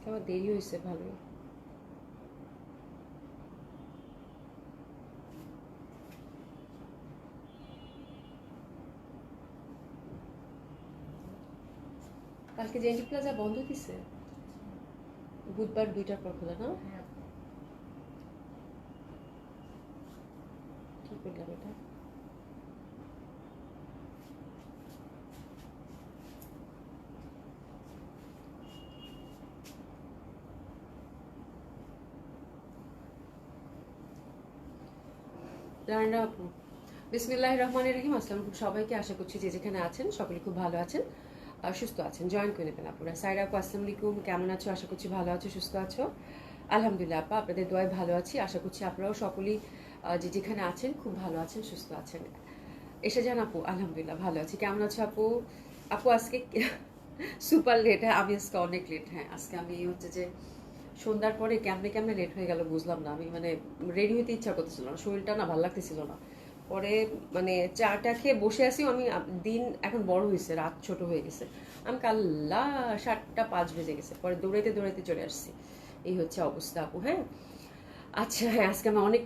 আমার দেরি হয়েছে ভালো। কালকে জেন্টি প্লাজা বন্ধ দিছে, বুধবার 2টার পর খোলা না? কি করলাম এটা? রান্না আপু, বিসমিল্লাহির রহমানির রহিম। আসসালামু আলাইকুম সবাইকে, আশা করছি যে যেখানে আছেন সকলে খুব ভালো আছেন আর সুস্থ আছেন। জয়েন করে নেবেন আপুরা। সাইরা আপু আসসালামু আলাইকুম, কেমন আছো? আশা করছি ভালো আছো, সুস্থ আছো। আলহামদুলিল্লাহ আপা, আপনাদের দোয়ায় ভালো আছি। আশা করছি আপনারাও সকলেই যে যেখানে আছেন খুব ভালো আছেন, সুস্থ আছেন। এসে যান আপু। আলহামদুলিল্লাহ ভালো আছি। কেমন আছো আপু? আপু আজকে সুপার লেট। হ্যাঁ আমি আজকে অনেক লেট। হ্যাঁ আজকে আমি হচ্ছে যে সন্ধ্যার পরে কেমনে কেমনে লেট হয়ে গেল বুঝলাম না। আমি মানে রেডি হইতে ইচ্ছা করতেছিল না, শরীরটা না ভালো লাগতেছিল না। পরে মানে চাটা খেয়ে বসে আছি আমি। দিন এখন বড় হয়েছে, রাত ছোট হয়ে গেছে। আমি কাল্লা 7টা 5 বেজে গেছে, পরে দৌড়াইতে দৌড়াইতে চলে আসছি। এই হচ্ছে অবস্থা আপু। হ্যাঁ আচ্ছা, হ্যাঁ আজকে আমি অনেক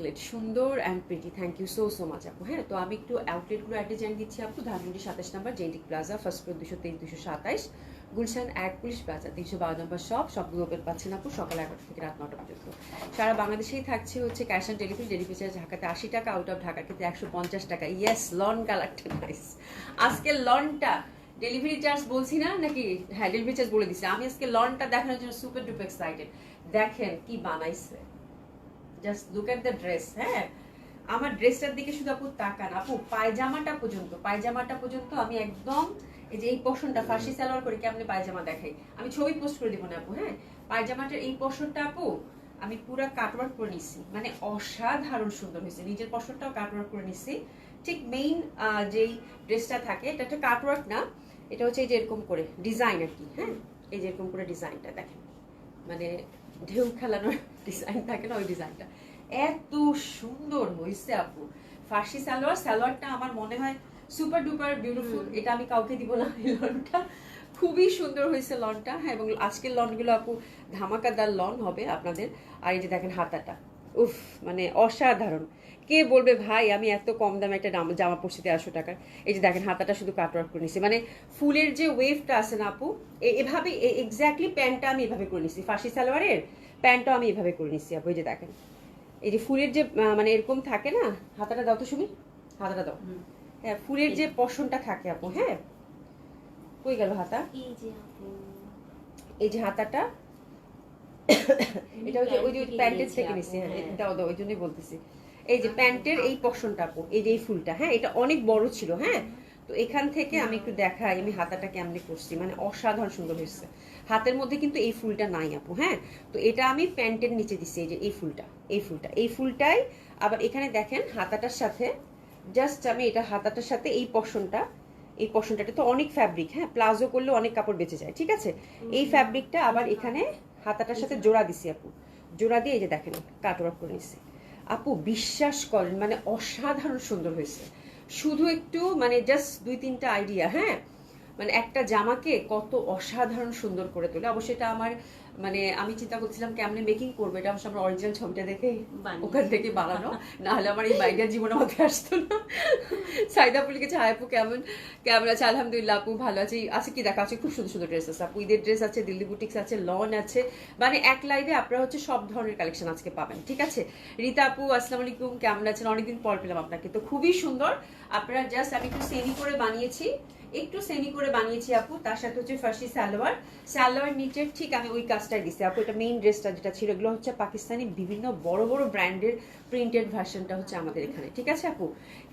লেট। সুন্দর and pretty, thank you so so much আপু। হ্যাঁ তো আমি একটু আউটলেটগুলো অ্যাড্রেস জানিয়ে দিচ্ছি আপু। ধানমন্ডি 27 নম্বর জেন্টিক প্লাজা, ফার্স্ট ফ্লোর 223-227। গুলশান এক পুলিশ প্লাজা 312 নম্বর সবগুলো ওপেন পাচ্ছেন আপু সকাল 11টা থেকে রাত 9টা পর্যন্ত। সারা বাংলাদেশেই থাকছে হচ্ছে cash on delivery. Delivery charge ঢাকাতে 80 টাকা, আউট অফ ঢাকা কিন্তু 150 টাকা। Yes, lawn collected nice. আজকে লনটা ডেলিভারি চার্জ বলছি না নাকি? হ্যাঁ ডেলিভারি চার্জ বলে দিচ্ছি আমি। আজকে লনটা দেখানোর জন্য সুপার ডুপার এক্সাইটেড। দেখেন কি বানাইছে, just look at the dress. হ্যাঁ আমার ড্রেসটার দিকে শুধু আপু তাকান আপু। পায়জামাটা পর্যন্ত আমি একদম এই যে এই পোর্শনটা ফার্সি সালোয়ার করে কেমনে পায়জামা দেখাই, আমি ছবি পোস্ট করে দিব না আপু। হ্যাঁ পায়জামাটার এই পোর্শনটা আপু আমি পুরো কাটওয়ার্ক করে নিচ্ছি, মানে অসাধারণ সুন্দর হয়েছে। নিজের পোর্শনটাও কাটওয়ার্ক করে নিচ্ছি। ঠিক মেইন যেই ড্রেসটা থাকে এটা একটা কাটওয়ার্ক না, এটা হচ্ছে এই যে এরকম করে ডিজাইন আর কি। হ্যাঁ এই যে এরকম করে ডিজাইনটা দেখেন, মানে ঢেউ খেলানোর ডিজাইন থাকে না, ওই ডিজাইনটা এত সুন্দর হয়েছে আপু। ফার্সি সালোয়ারটা আমার মনে হয় সুপার ডুপার বিউটিফুল। এটা আমি কাউকে দিব না। এই লনটা খুবই সুন্দর হয়েছে লনটা। হ্যাঁ এবং আজকের লনগুলো আপু ধামাকাদার লন হবে আপনাদের। আর এই যে দেখেন হাতাটা, উফ মানে অসাধারণ। কে বলবে ভাই আমি এত কম দামে একটা জামা পরছি 1300 টাকার। এই যে দেখেন হাতাটা শুধু কাটওয়ার্ক করে নিছি, মানে ফুলের যে ওয়েভটা আছে না আপু, এভাবে এক্স্যাক্টলি প্যান্টটা আমি এভাবে করে নিছি। ফার্সি সালোয়ারের প্যান্টটাও আমি এভাবে করে নিছি আপু। এই যে দেখেন এই যে ফুলের যে মানে এরকম থাকে না, হাতাটা দাও তো সুমি, হাতাটা দাও। হ্যাঁ ফুলের যে পশনটা থাকে আপু। হ্যাঁ কই গেল হাতা? এই যে হাতাটা এটা ওই যে প্যান্টের থেকে নিছি। হ্যাঁ দাও দাও, ওই জন্যই বলতেছি। এই যে প্যান্টের এই পশনটা আপু, এই যে এই ফুলটা, হ্যাঁ এটা অনেক বড় ছিল। হ্যাঁ তো এখান থেকে আমি একটু দেখাই আমি হাতাটা কেমনে করছি, মানে অসাধারণ সুন্দর হয়েছে। হাতের মধ্যে কিন্তু এই ফুলটা নাই আপু। হ্যাঁ তো এটা আমি প্যান্টের নিচে দিচ্ছি। এই যে এই ফুলটাই আবার এখানে দেখেন হাতাটার সাথে জাস্ট আমি এটা হাতাটার সাথে এই পশনটাতে তো অনেক ফ্যাব্রিক। হ্যাঁ প্লাজো করলে অনেক কাপড় বেঁচে যায়, ঠিক আছে। এই ফ্যাব্রিকটা আবার এখানে হাতাটার সাথে জোড়া দিছি আপু। জোড়া দিয়ে এই যে দেখেন কাটওয়ার্ক করে নিছি আপু। বিশ্বাস করেন মানে অসাধারণ সুন্দর হয়েছে। শুধু একটু মানে জাস্ট 2-3টা আইডিয়া, হ্যাঁ মানে একটা জামাকে কত অসাধারণ সুন্দর করে তোলে। অবশ্যই এটা আমার মানে আমি চিন্তা করছিলাম কেমনে মেকিং করবো, এটা অবশ্য আমার অরিজিনাল ছবিটা দেখে ওখান থেকে বানানো, না হলে আমার এই আইডিয়ার জীবনে আমাকে আসতো না। সাইদা আপু লিখেছে হাই আপু কেমন কেমন আছে? আলহামদুলিল্লাহ আপু ভালো আছি। আছে কি দেখা আছে, খুব সুন্দর সুন্দর ড্রেস আছে আপু। ঈদের ড্রেস আছে, দিল্লি বুটিক্স আছে, লন আছে, মানে এক লাইভে আপনারা হচ্ছে সব ধরনের কালেকশন আজকে পাবেন, ঠিক আছে। রীতা আপু আসসালামু আলাইকুম, কেমন আছেন? অনেকদিন পর পেলাম আপনাকে, তো খুবই সুন্দর। আপনারা জাস্ট আমি একটু সেমি করে বানিয়েছি আপু। তার সাথে হচ্ছে ফার্সি সালোয়ার নিচের ঠিক আমি ওই কাজটাই দিছি আপু। এটা মেইন ড্রেসটা যেটা ছিল এগুলো হচ্ছে পাকিস্তানি বিভিন্ন বড় বড় ব্র্যান্ডের প্রিন্টেড ভার্সনটা হচ্ছে আমাদের এখানে, ঠিক আছে আপু।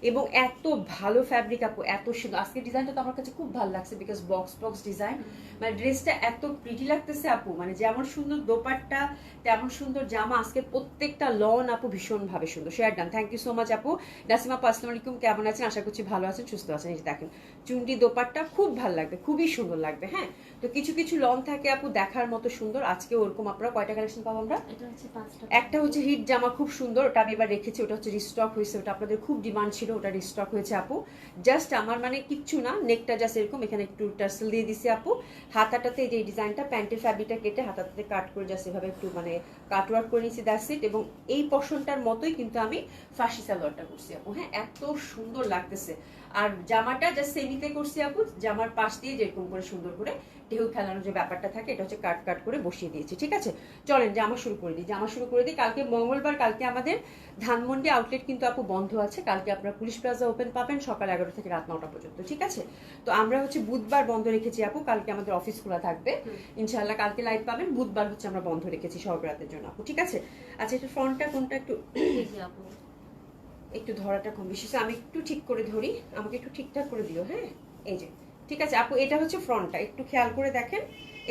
এবং এত ভালো ফ্যাব্রিক আপু, এত সুন্দর। আজকের ডিজাইনটা তো আমার কাছে খুব ভালো লাগছে, বিকজ বক্স ডিজাইন, মানে ড্রেসটা এত প্রিটি লাগতেছে আপু। মানে যেমন সুন্দর দোপাট্টা তেমন সুন্দর জামা। আজকে প্রত্যেকটা লন আপু ভীষণভাবে সুন্দর। Share done, thank you so much আপু। নাসিমা আপু আসসালামু আলাইকুম, কেমন আছেন? আশা করছি ভালো আছেন, সুস্থ আছেন। এই যে দেখেন চুনটি দোপাট্টা খুব ভালো লাগবে, খুবই সুন্দর লাগবে। হ্যাঁ, তো কিছু কিছু লং থাকে আপু দেখার মতো সুন্দর। আজকে ওরকম আপনারা কয়টা কালেকশন পাবো আমরা? একটা হচ্ছে হিট জামা, খুব সুন্দর, ওটা আমি এবার রেখেছি, ওটা হচ্ছে রিস্টক হয়েছে, ওটা আপনাদের খুব ডিমান্ড ছিল, ওটা রিস্টক হয়েছে আপু। জাস্ট আমার মানে কিচ্ছু না, নেকটা জাস্ট এরকম, এখানে একটু টার্সেল দিয়ে দিছি আপু। হাতাটাতে যে ডিজাইনটা, প্যান্টের ফ্যাব্রিকটা কেটে হাতাটাতে কাট করে জাস্ট এভাবে একটু মানে কাট ওয়ার্ক করে নিয়েছি, দ্যাটস ইট। এবং এই পশনটার মতোই কিন্তু আমি ফাঁসি সালোয়ারটা করছি আপু। হ্যাঁ, এত সুন্দর লাগতেছে। আর জামাটা জাস্ট সেমিতে করছি আপু, জামার পাশ দিয়ে যেরকম করে সুন্দর করে ঢেউ খেলানোর যে ব্যাপারটা থাকে, এটা হচ্ছে কাট কাট করে বসিয়ে দিয়েছি। ঠিক আছে, চলেন জামা শুরু করে দিই, জামা শুরু করে দিই। কালকে মঙ্গলবার, কালকে আমাদের ধানমন্ডি আউটলেট কিন্তু আপু বন্ধ আছে। কালকে আপনারা পুলিশ প্লাজা ওপেন পাবেন সকাল 11টা থেকে রাত 9টা পর্যন্ত। ঠিক আছে, তো আমরা হচ্ছে বুধবার বন্ধ রেখেছি আপু, কালকে আমাদের অফিস খোলা থাকবে ইনশাল্লাহ। কালকে লাইভ পাবেন, বুধবার হচ্ছে আমরা বন্ধ রেখেছি সর্বরাতের জন্য আপু। ঠিক আছে, আচ্ছা একটু ফ্রন্টটা কোনটা একটু একটু ধরাটা কম বেশি, আমি একটু ঠিক করে ধরি, আমাকে একটু ঠিকঠাক করে দিও। হ্যাঁ, এই যে ঠিক আছে আপু, এটা হচ্ছে ফ্রন্টটা, একটু খেয়াল করে দেখেন।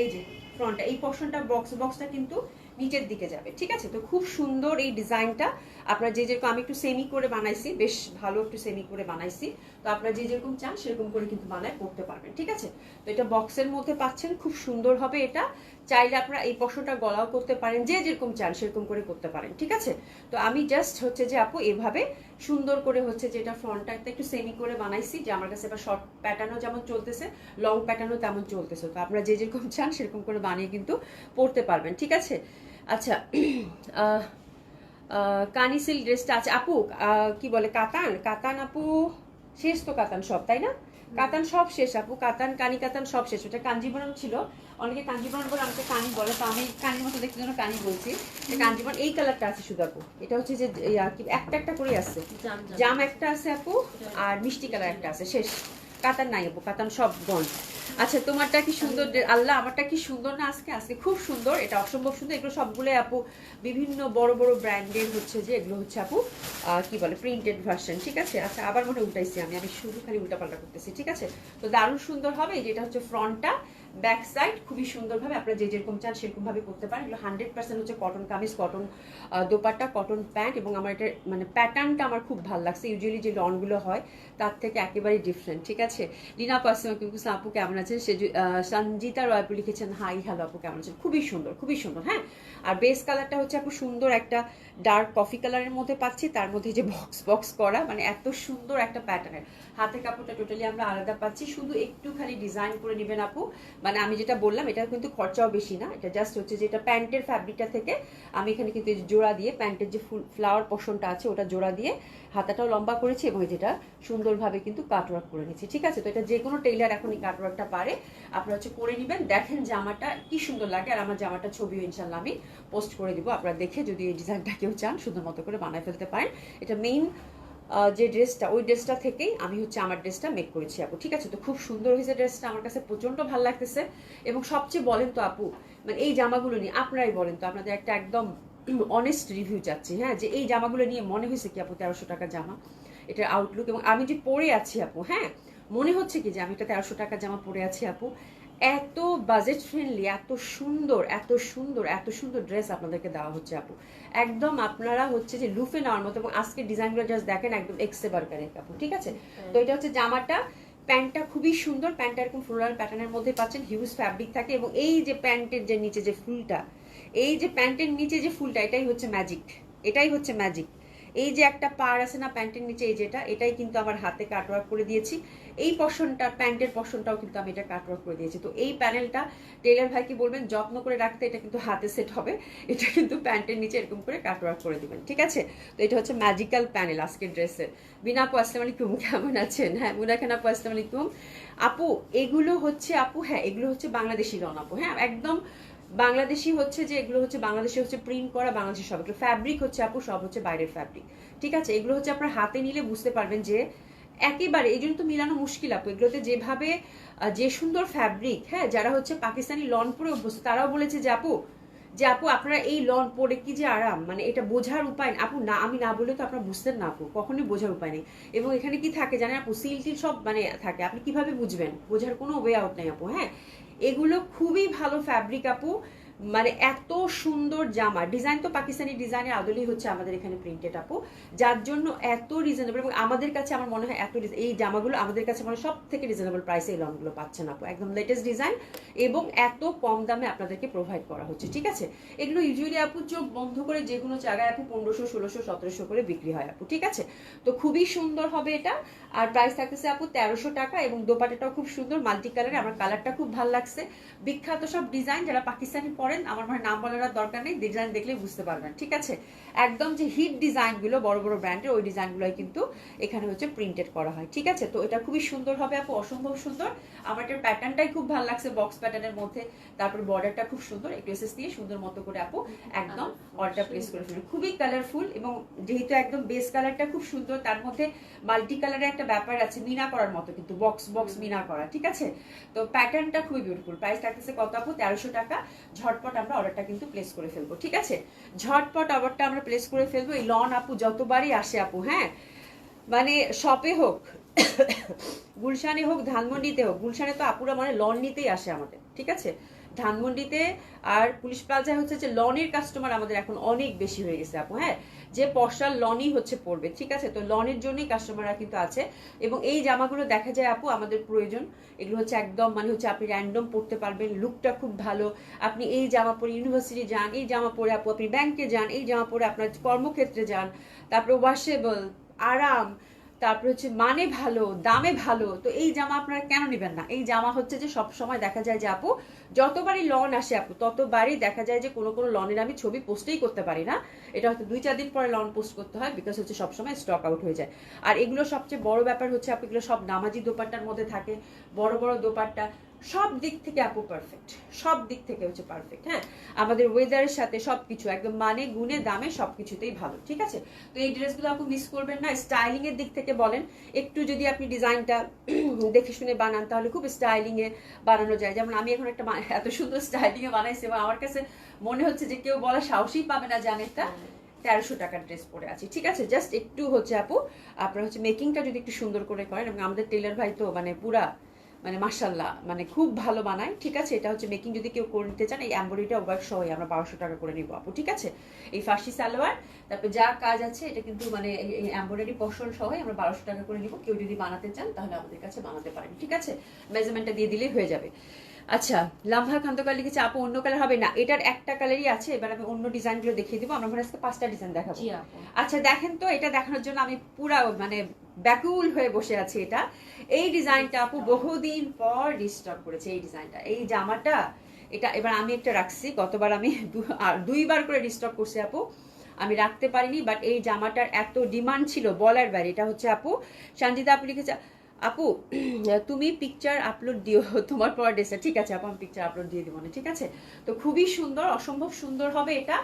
এই যে ফ্রন্টটা, এই পোর্শনটা বক্সটা কিন্তু নিচের দিকে যাবে। ঠিক আছে, তো খুব সুন্দর এই ডিজাইনটা। আপনারা যে যেরকম, আমি একটু সেমি করে বানাইছি, বেশ ভালো একটু সেমি করে বানাইছি, তো আপনারা যে যেরকম চান সেরকম করে কিন্তু বানায় করতে পারবেন। ঠিক আছে, তো এটা বক্সের মধ্যে পাচ্ছেন, খুব সুন্দর হবে এটা। চাইলে আপনারা এই পোর্শনটা গলাও করতে পারেন, যে যেরকম চান সেরকম করে করতে পারেন। ঠিক আছে, তো আমি জাস্ট হচ্ছে যে আপু এভাবে সুন্দর করে হচ্ছে যে এটা ফ্রন্টটা একটু সেমি করে বানাইছি, যে আমার কাছে এবার শর্ট প্যাটার্নও যেমন চলতেছে, লং প্যাটার্নও তেমন চলতেছে, তো আপনারা যে যেরকম চান সেরকম করে বানিয়ে কিন্তু পরতে পারবেন। ঠিক আছে, আচ্ছা কানি সিল্ক ড্রেসটা আছে আপু, কি বলে কাতান, কাতান আপু শেষ তো, কাতান সব তাই না? কাতান সব শেষ আপু, কাতান কানি কাতান সব শেষ। ওটা কাঞ্জিবরম ছিল, অনেকে কাঞ্জিবরম বলে, আমাকে কানি বলে, তো আমি কানির মতো দেখতে জন্য কানি বলছি। কাঞ্জিবরম এই কালারটা আছে শুধু আপু, এটা হচ্ছে যে একটা একটা করে আছে, জাম একটা আছে আপু, আর মিষ্টি কালার একটা আছে, শেষ। কাতান নাই আপু, কাতান সব গন। আচ্ছা তোমারটা কি সুন্দর, আল্লাহ আমারটা কি সুন্দর না? আজকে আজকে খুব সুন্দর, এটা অসম্ভব সুন্দর। এগুলো সবগুলো আপু বিভিন্ন বড় বড় ব্র্যান্ডের হচ্ছে যে, এগুলো হচ্ছে আপু কি বলে প্রিন্টেড ভার্সন। ঠিক আছে, আচ্ছা আবার মনে উল্টাইছি আমি, শুধু খালি উল্টাপাল্টা করতেছি। ঠিক আছে, তো দারুণ সুন্দর হবে। যেটা হচ্ছে ফ্রন্টটা, ব্যাক সাইড খুবই সুন্দরভাবে আপনারা যে যেরকম চান সেরকম ভাবে করতে পারেন। এগুলো 100% হচ্ছে cotton kameez, cotton dupatta, cotton pant, এবং আমার এটা মানে প্যাটার্নটা আমার খুব ভালো লাগছে। ইউজুয়ালি যে লনগুলো হয় তার থেকে একেবারেই ডিফারেন্ট। ঠিক আছে, রিনা পাসিমা কিন্তু আপু কেমন আছেন? সে সঞ্জিতা রয়পু লিখেছেন হাই, হ্যালো আপু কেমন আছেন? খুবই সুন্দর, খুবই সুন্দর। হ্যাঁ, আর বেস কালারটা হচ্ছে আপু সুন্দর একটা ডার্ক কফি কালারের মধ্যে পাচ্ছি, তার মধ্যে যে বক্স বক্স করা, মানে এত সুন্দর একটা প্যাটার্নের। হাতে কাপড়টা টোটালি আমরা আলাদা পাচ্ছি, শুধু একটু খালি ডিজাইন করে নেবেন আপু। মানে আমি যেটা বললাম, এটা কিন্তু খরচাও বেশি না, এটা জাস্ট হচ্ছে যেটা প্যান্টের ফ্যাব্রিকটা থেকে আমি এখানে কিন্তু জোড়া দিয়ে, প্যান্টের যে ফুল ফ্লাওয়ার পোর্শনটা আছে ওটা জোড়া দিয়ে হাতাটাও লম্বা করেছি, এবং যেটা সুন্দরভাবে কিন্তু কাটওয়ার্ক করে নিচ্ছি। ঠিক আছে, তো এটা যে কোনো টেইলার এখন এই কাটওয়ার্কটা পারে, আপনারা হচ্ছে করে নেবেন। দেখেন জামাটা কি সুন্দর লাগে, আর আমার জামাটা ছবিও ইনশাল্লাহ আমি পোস্ট করে দিব, আপনারা দেখে যদি এই ডিজাইনটা কেউ চান সুন্দর মতো করে বানায় ফেলতে পারেন। এটা মেইন যে ড্রেসটা, ওই ড্রেসটা থেকেই আমি হচ্ছে আমার ড্রেসটা মেক করেছি আপু। ঠিক আছে, তো খুব সুন্দর হয়েছে ড্রেসটা, আমার কাছে প্রচন্ড ভালো লাগতেছে। এবং সবচেয়ে বলেন তো আপু, মানে এই জামাগুলো নিয়ে আপনারাই বলেন তো, আপনাদের একটা একদম অনেস্ট রিভিউ চাচ্ছি। হ্যাঁ, যে এই জামাগুলো নিয়ে মনে হয়েছে কি আপু 1300 টাকা জামা, এটার আউটলুক, এবং আমি যে পরে আছি আপু, হ্যাঁ মনে হচ্ছে কি যে আমি একটা 1300 টাকা জামা পরে আছি আপু? এত বাজেট ফ্রেন্ডলি, এত সুন্দর, এত সুন্দর, এত সুন্দর ড্রেস আপনাদেরকে দেওয়া হচ্ছে আপু, একদম আপনারা হচ্ছে যে লুফে নেওয়ার মতো। এবং আজকে ডিজাইনগুলো জাস্ট দেখেন, একদম এক্সে বার্গারের আপু। ঠিক আছে, তো এটা হচ্ছে জামাটা, প্যান্টটা খুবই সুন্দর, প্যান্টটা এরকম ফ্লোরাল প্যাটার্নের মধ্যে পাচ্ছেন, হিউজ ফ্যাব্রিক থাকে, এবং এই যে প্যান্টের যে নিচে যে ফুলটা, এই যে প্যান্টের নিচে যে ফুলটা, এটাই হচ্ছে ম্যাজিক, এটাই হচ্ছে ম্যাজিক। এই যে একটা পার আছে না প্যান্টের নিচে, এই যেটা, এটাই কিন্তু আমার হাতে কাটওয়ার্ক করে দিয়েছি। এই পশনটা, প্যান্টের পশনটাও কিন্তু আমি এটা কাটওয়ার্ক করে দিয়েছি। তো এই প্যানেলটা টেলার ভাইকে বলবেন যত্ন করে রাখতে, এটা কিন্তু হাতে সেট হবে, এটা কিন্তু প্যান্টের নিচে এরকম করে কাটওয়ার্ক করে দিবেন। ঠিক আছে, তো এটা হচ্ছে ম্যাজিক্যাল প্যানেল আজকের ড্রেসের। বিনা আপু আসসালামু আলাইকুম, কেমন আছেন? হ্যাঁ, মুনাখান আপু আসসালামু আলাইকুম। আপু এগুলো হচ্ছে আপু, হ্যাঁ এগুলো হচ্ছে বাংলাদেশি লন আপু, হ্যাঁ একদম বাংলাদেশি হচ্ছে যে, এগুলো হচ্ছে বাংলাদেশি হচ্ছে প্রিন্ট করা, বাংলাদেশি সব, এগুলো ফ্যাব্রিক হচ্ছে আপু সব হচ্ছে বাইরের ফ্যাব্রিক। ঠিক আছে, এগুলো হচ্ছে আপনার হাতে নিলে বুঝতে পারবেন যে একেবারে, এই জন্য তো মিলানো মুশকিল আপু। এগুলোতে যেভাবে যে সুন্দর ফ্যাব্রিক, হ্যাঁ যারা হচ্ছে পাকিস্তানি লন পরে অভ্যস্ত তারাও বলেছে যে আপু, আপনারা এই লন পরে কি যে আরাম, মানে এটা বোঝার উপায় আপু না, আমি না বললে তো আপনারা বুঝতেন না আপু, কখনোই বোঝার উপায় নেই। এবং এখানে কি থাকে জানেন আপু, সিল টিল সব মানে থাকে, আপনি কিভাবে বুঝবেন, বোঝার কোনো ওয়ে আউট নেই আপু। হ্যাঁ, এগুলো খুবই ভালো ফ্যাব্রিক আপু, মানে এত সুন্দর জামা, ডিজাইন তো পাকিস্তানি ডিজাইনের আদলেই হচ্ছে আমাদের এখানে প্রিন্টেড আপু, যার জন্য এত রিজনেবল। এবং আমাদের কাছে আমার মনে হয় এই জামাগুলো আমাদের কাছে মানে সব থেকে রিজনেবল প্রাইসে এই লনগুলো পাচ্ছেন আপু, একদম লেটেস্ট ডিজাইন এবং এত কম দামে আপনাদেরকে প্রোভাইড করা হচ্ছে। ঠিক আছে, এগুলো ইউজুয়ালি আপু চোখ বন্ধ করে যে কোনো জায়গায় আপু 1500, 1600, 1700 করে বিক্রি হয় আপু। ঠিক আছে, তো খুবই সুন্দর হবে এটা। আর প্রাইস থাকতেছে আপু 1300 টাকা এবং দোপাট্টাটাও খুব সুন্দর মাল্টি কালারে, আমার কালারটা খুব ভালো লাগছে। বিখ্যাত সব ডিজাইন, যারা পাকিস্তানি পরেন আমার মনে নাম বলার দরকার নেই, ডিজাইন দেখলেই বুঝতে পারবেন। ঠিক আছে, একদম যে হিট ডিজাইনগুলো বড় বড় ব্র্যান্ডের ওই ডিজাইনগুলোই কিন্তু এখানে হচ্ছে প্রিন্টেড করা হয়। ঠিক আছে, তো এটা খুবই সুন্দর হবে আপু, অসম্ভব সুন্দর। আমার এটার প্যাটার্নটাই খুব ভালো লাগছে, বক্স প্যাটার্নের মধ্যে। তারপর বর্ডারটা খুব সুন্দর, একটু এসএস দিয়ে সুন্দর মতো করে আপু একদম অর্ডার প্লেস করে ফেলুন। খুবই কালারফুল এবং যেহেতু একদম বেস কালারটা খুব সুন্দর, তার মধ্যে মাল্টি কালারের একটা ব্যাপার আছে, মিনা করার মতো কিন্তু বক্স বক্স মিনা করা। ঠিক আছে, তো প্যাটার্নটা খুবই বিউটিফুল। প্রাইস থাকতেছে কত আপু? 1300 টাকা। ঝটপট আমরা অর্ডারটা কিন্তু প্লেস করে ফেলবো। ঠিক আছে, ঝটপট অর্ডারটা আমরা প্লেস করে ফেলবো। এই লন আপু যতবারই আসে আপু, হ্যাঁ মানে শপে হোক গুলশানে হোক ধানমন্ডিতে হোক, গুলশানে তো আপুরা মানে লন নিতেই আসে আমাদের। ঠিক আছে, ধানমন্ডিতে আর পুলিশ প্লাজায় হচ্ছে যে লনের কাস্টমার আমাদের এখন অনেক বেশি হয়ে গেছে আপু। হ্যাঁ, যে পশার লনই হচ্ছে পড়বে। ঠিক আছে, তো লনের জন্যই কাস্টমাররা কিন্তু আছে। এবং এই জামাগুলো দেখা যায় আপু আমাদের প্রয়োজন, এগুলো হচ্ছে একদম মানে হচ্ছে আপনি র্যান্ডম পড়তে পারবেন, লুকটা খুব ভালো। আপনি এই জামা পরে ইউনিভার্সিটি যান, এই জামা পরে আপু আপনি ব্যাংকে যান, এই জামা পরে আপনার কর্মক্ষেত্রে যান, তারপরে ওয়াশেবল, আরাম, তারপর হচ্ছে মানে ভালো, দামে ভালো। তো এই জামা আপনারা কেন নেবেন না? এই জামা হচ্ছে যে সব সময় দেখা যায় যে আপু যতবারই লন আসে আপু ততবারই দেখা যায় যে কোনো কোনো লনের আমি ছবি পোস্টেই করতে পারি না, এটা হয়তো 2-4 দিন পরে লন পোস্ট করতে হয়, বিকজ হচ্ছে সবসময় স্টক আউট হয়ে যায়। আর এগুলো সবচেয়ে বড় ব্যাপার হচ্ছে আপু এগুলো সব নামাজি দোপাট্টার মধ্যে থাকে, বড় বড় দোপাট্টা, সব দিক থেকে আপু পারফেক্ট, সব দিক থেকে হচ্ছে পারফেক্ট। হ্যাঁ, আমাদের ওয়েদারের সাথে সবকিছু একদম মানে গুণে দামে সবকিছুতেই ভালো। ঠিক আছে, তো এই ড্রেসগুলো আপু মিস করবেন না। স্টাইলিং এর দিক থেকে বলেন, একটু যদি আপনি ডিজাইনটা দেখে শুনে বানান তাহলে খুব স্টাইলিং এ বানানো যায়। যেমন আমি এখন একটা এত সুন্দর স্টাইলিং এ বানাইছি এবং আমার কাছে মনে হচ্ছে যে কেউ বলা সাহসই পাবে না যে আমি একটা 1300 টাকার ড্রেস পরে আছি। ঠিক আছে, জাস্ট একটু হচ্ছে আপু আপনার হচ্ছে মেকিংটা যদি একটু সুন্দর করে করেন, এবং আমাদের টেলার ভাই তো মানে পুরা মানে মাশাল্লাহ মানে খুব ভালো বানায়। ঠিক আছে, এটা হচ্ছে মেকিং যদি কেউ করে নিতে চান এই এমব্রয়ডারিটা ওয়ার্ক সহ আমরা 1200 টাকা করে নিব আপু। ঠিক আছে, এই ফার্সি সালোয়ার তারপর যা কাজ আছে এটা কিন্তু মানে এই এমব্রয়ডারি পশল সহ আমরা 1200 টাকা করে নিব। কেউ যদি বানাতে চান তাহলে আমাদের কাছে বানাতে পারেন। ঠিক আছে, মেজারমেন্টটা দিয়ে দিলেই হয়ে যাবে। আচ্ছা, লাম্ভা খান্তকার লিখেছে আপু অন্য কালার হবে না, এটার একটা কালারই আছে। এবার আমি অন্য ডিজাইনগুলো দেখিয়ে দিব। আমরা আজকে 5টা ডিজাইন দেখাবো। আচ্ছা দেখেন তো, এটা দেখানোর জন্য আমি পুরা মানে ব্যাকুল হয়ে বসে আছি। এটা এই ডিজাইনটা আপু বহুদিন পর রিস্টক করেছে। এই ডিজাইনটা, এই জামাটা, এটা এবার আমি একটা রাখছি, গতবার আমি 2বার করে রিস্টক করছি আপু, আমি রাখতে পারিনি। বাট এই জামাটার এত ডিমান্ড ছিল বলার বাইরে। এটা হচ্ছে আপু সঞ্জিতা আপু লিখেছে আপু তুমি পিকচার আপলোড দিও তোমার পর ড্রেসটা। ঠিক আছে আপু, আমি পিকচার আপলোড দিয়ে দিব না। ঠিক আছে, তো খুবই সুন্দর, অসম্ভব সুন্দর হবে এটা,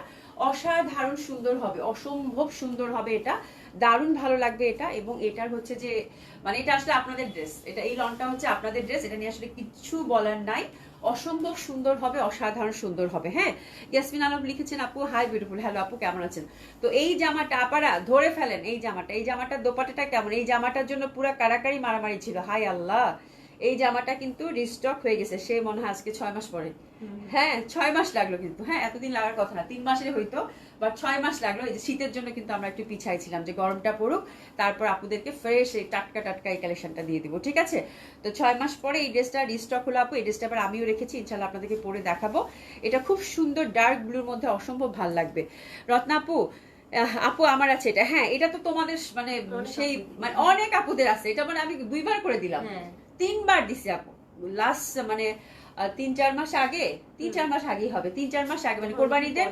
অসাধারণ সুন্দর হবে, অসম্ভব সুন্দর হবে এটা, দারুণ ভালো লাগবে এটা। এবং এটার হচ্ছে যে মানে এটা আসলে আপনাদের ড্রেস, এটা এই লনটা হচ্ছে আপনাদের ড্রেস, এটা নিয়ে আসলে কিচ্ছু বলার নাই। অসম্ভব সুন্দর হবে, অসাধারণ সুন্দর হবে। হ্যাঁ, ইয়াসমিন আলম লিখেছেন আপু হাই বিউটিফুল, হ্যালো আপু কেমন আছেন? তো এই জামাটা আপারা ধরে ফেলেন, এই জামাটার দোপাট্টাটা কেমন? এই জামাটার জন্য পুরো কারাকারি মারামারি ছিল, হাই আল্লাহ। এই জামাটা কিন্তু রিস্টক হয়ে গেছে, সে মনে হয় আজকে 6 মাস পরে। হ্যাঁ 6 মাস লাগলো কিন্তু, হ্যাঁ এতদিন লাগার কথা না, 3 মাসের হইতো, বাট 6 মাস লাগলো। এই যে শীতের জন্য কিন্তু আমরা একটু পিছাইছিলাম যে গরমটা পড়ুক, তারপর আপুদেরকে ফ্রেশ এই টাটকা টাটকা এই কালেকশনটা দিয়ে দিব। ঠিক আছে, তো 6 মাস পরে এই ড্রেসটা রিস্টক হলো আপু। এই ড্রেসটা আবার আমিও রেখেছি, ইনশাল্লাহ আপনাদেরকে পরে দেখাবো। এটা খুব সুন্দর ডার্ক ব্লুর মধ্যে, অসম্ভব ভালো লাগবে। রত্না আপু আপু আমার আছে এটা, হ্যাঁ এটা তো তোমাদের মানে সেই মানে অনেক আপুদের আছে এটা, মানে আমি 2বার করে দিলাম, 3বার দিছি আপু লাস্ট মানে 3-4 মাস আগে, 3-4 মাস আগেই হবে, 3-4 মাস আগে মানে কোরবানিদের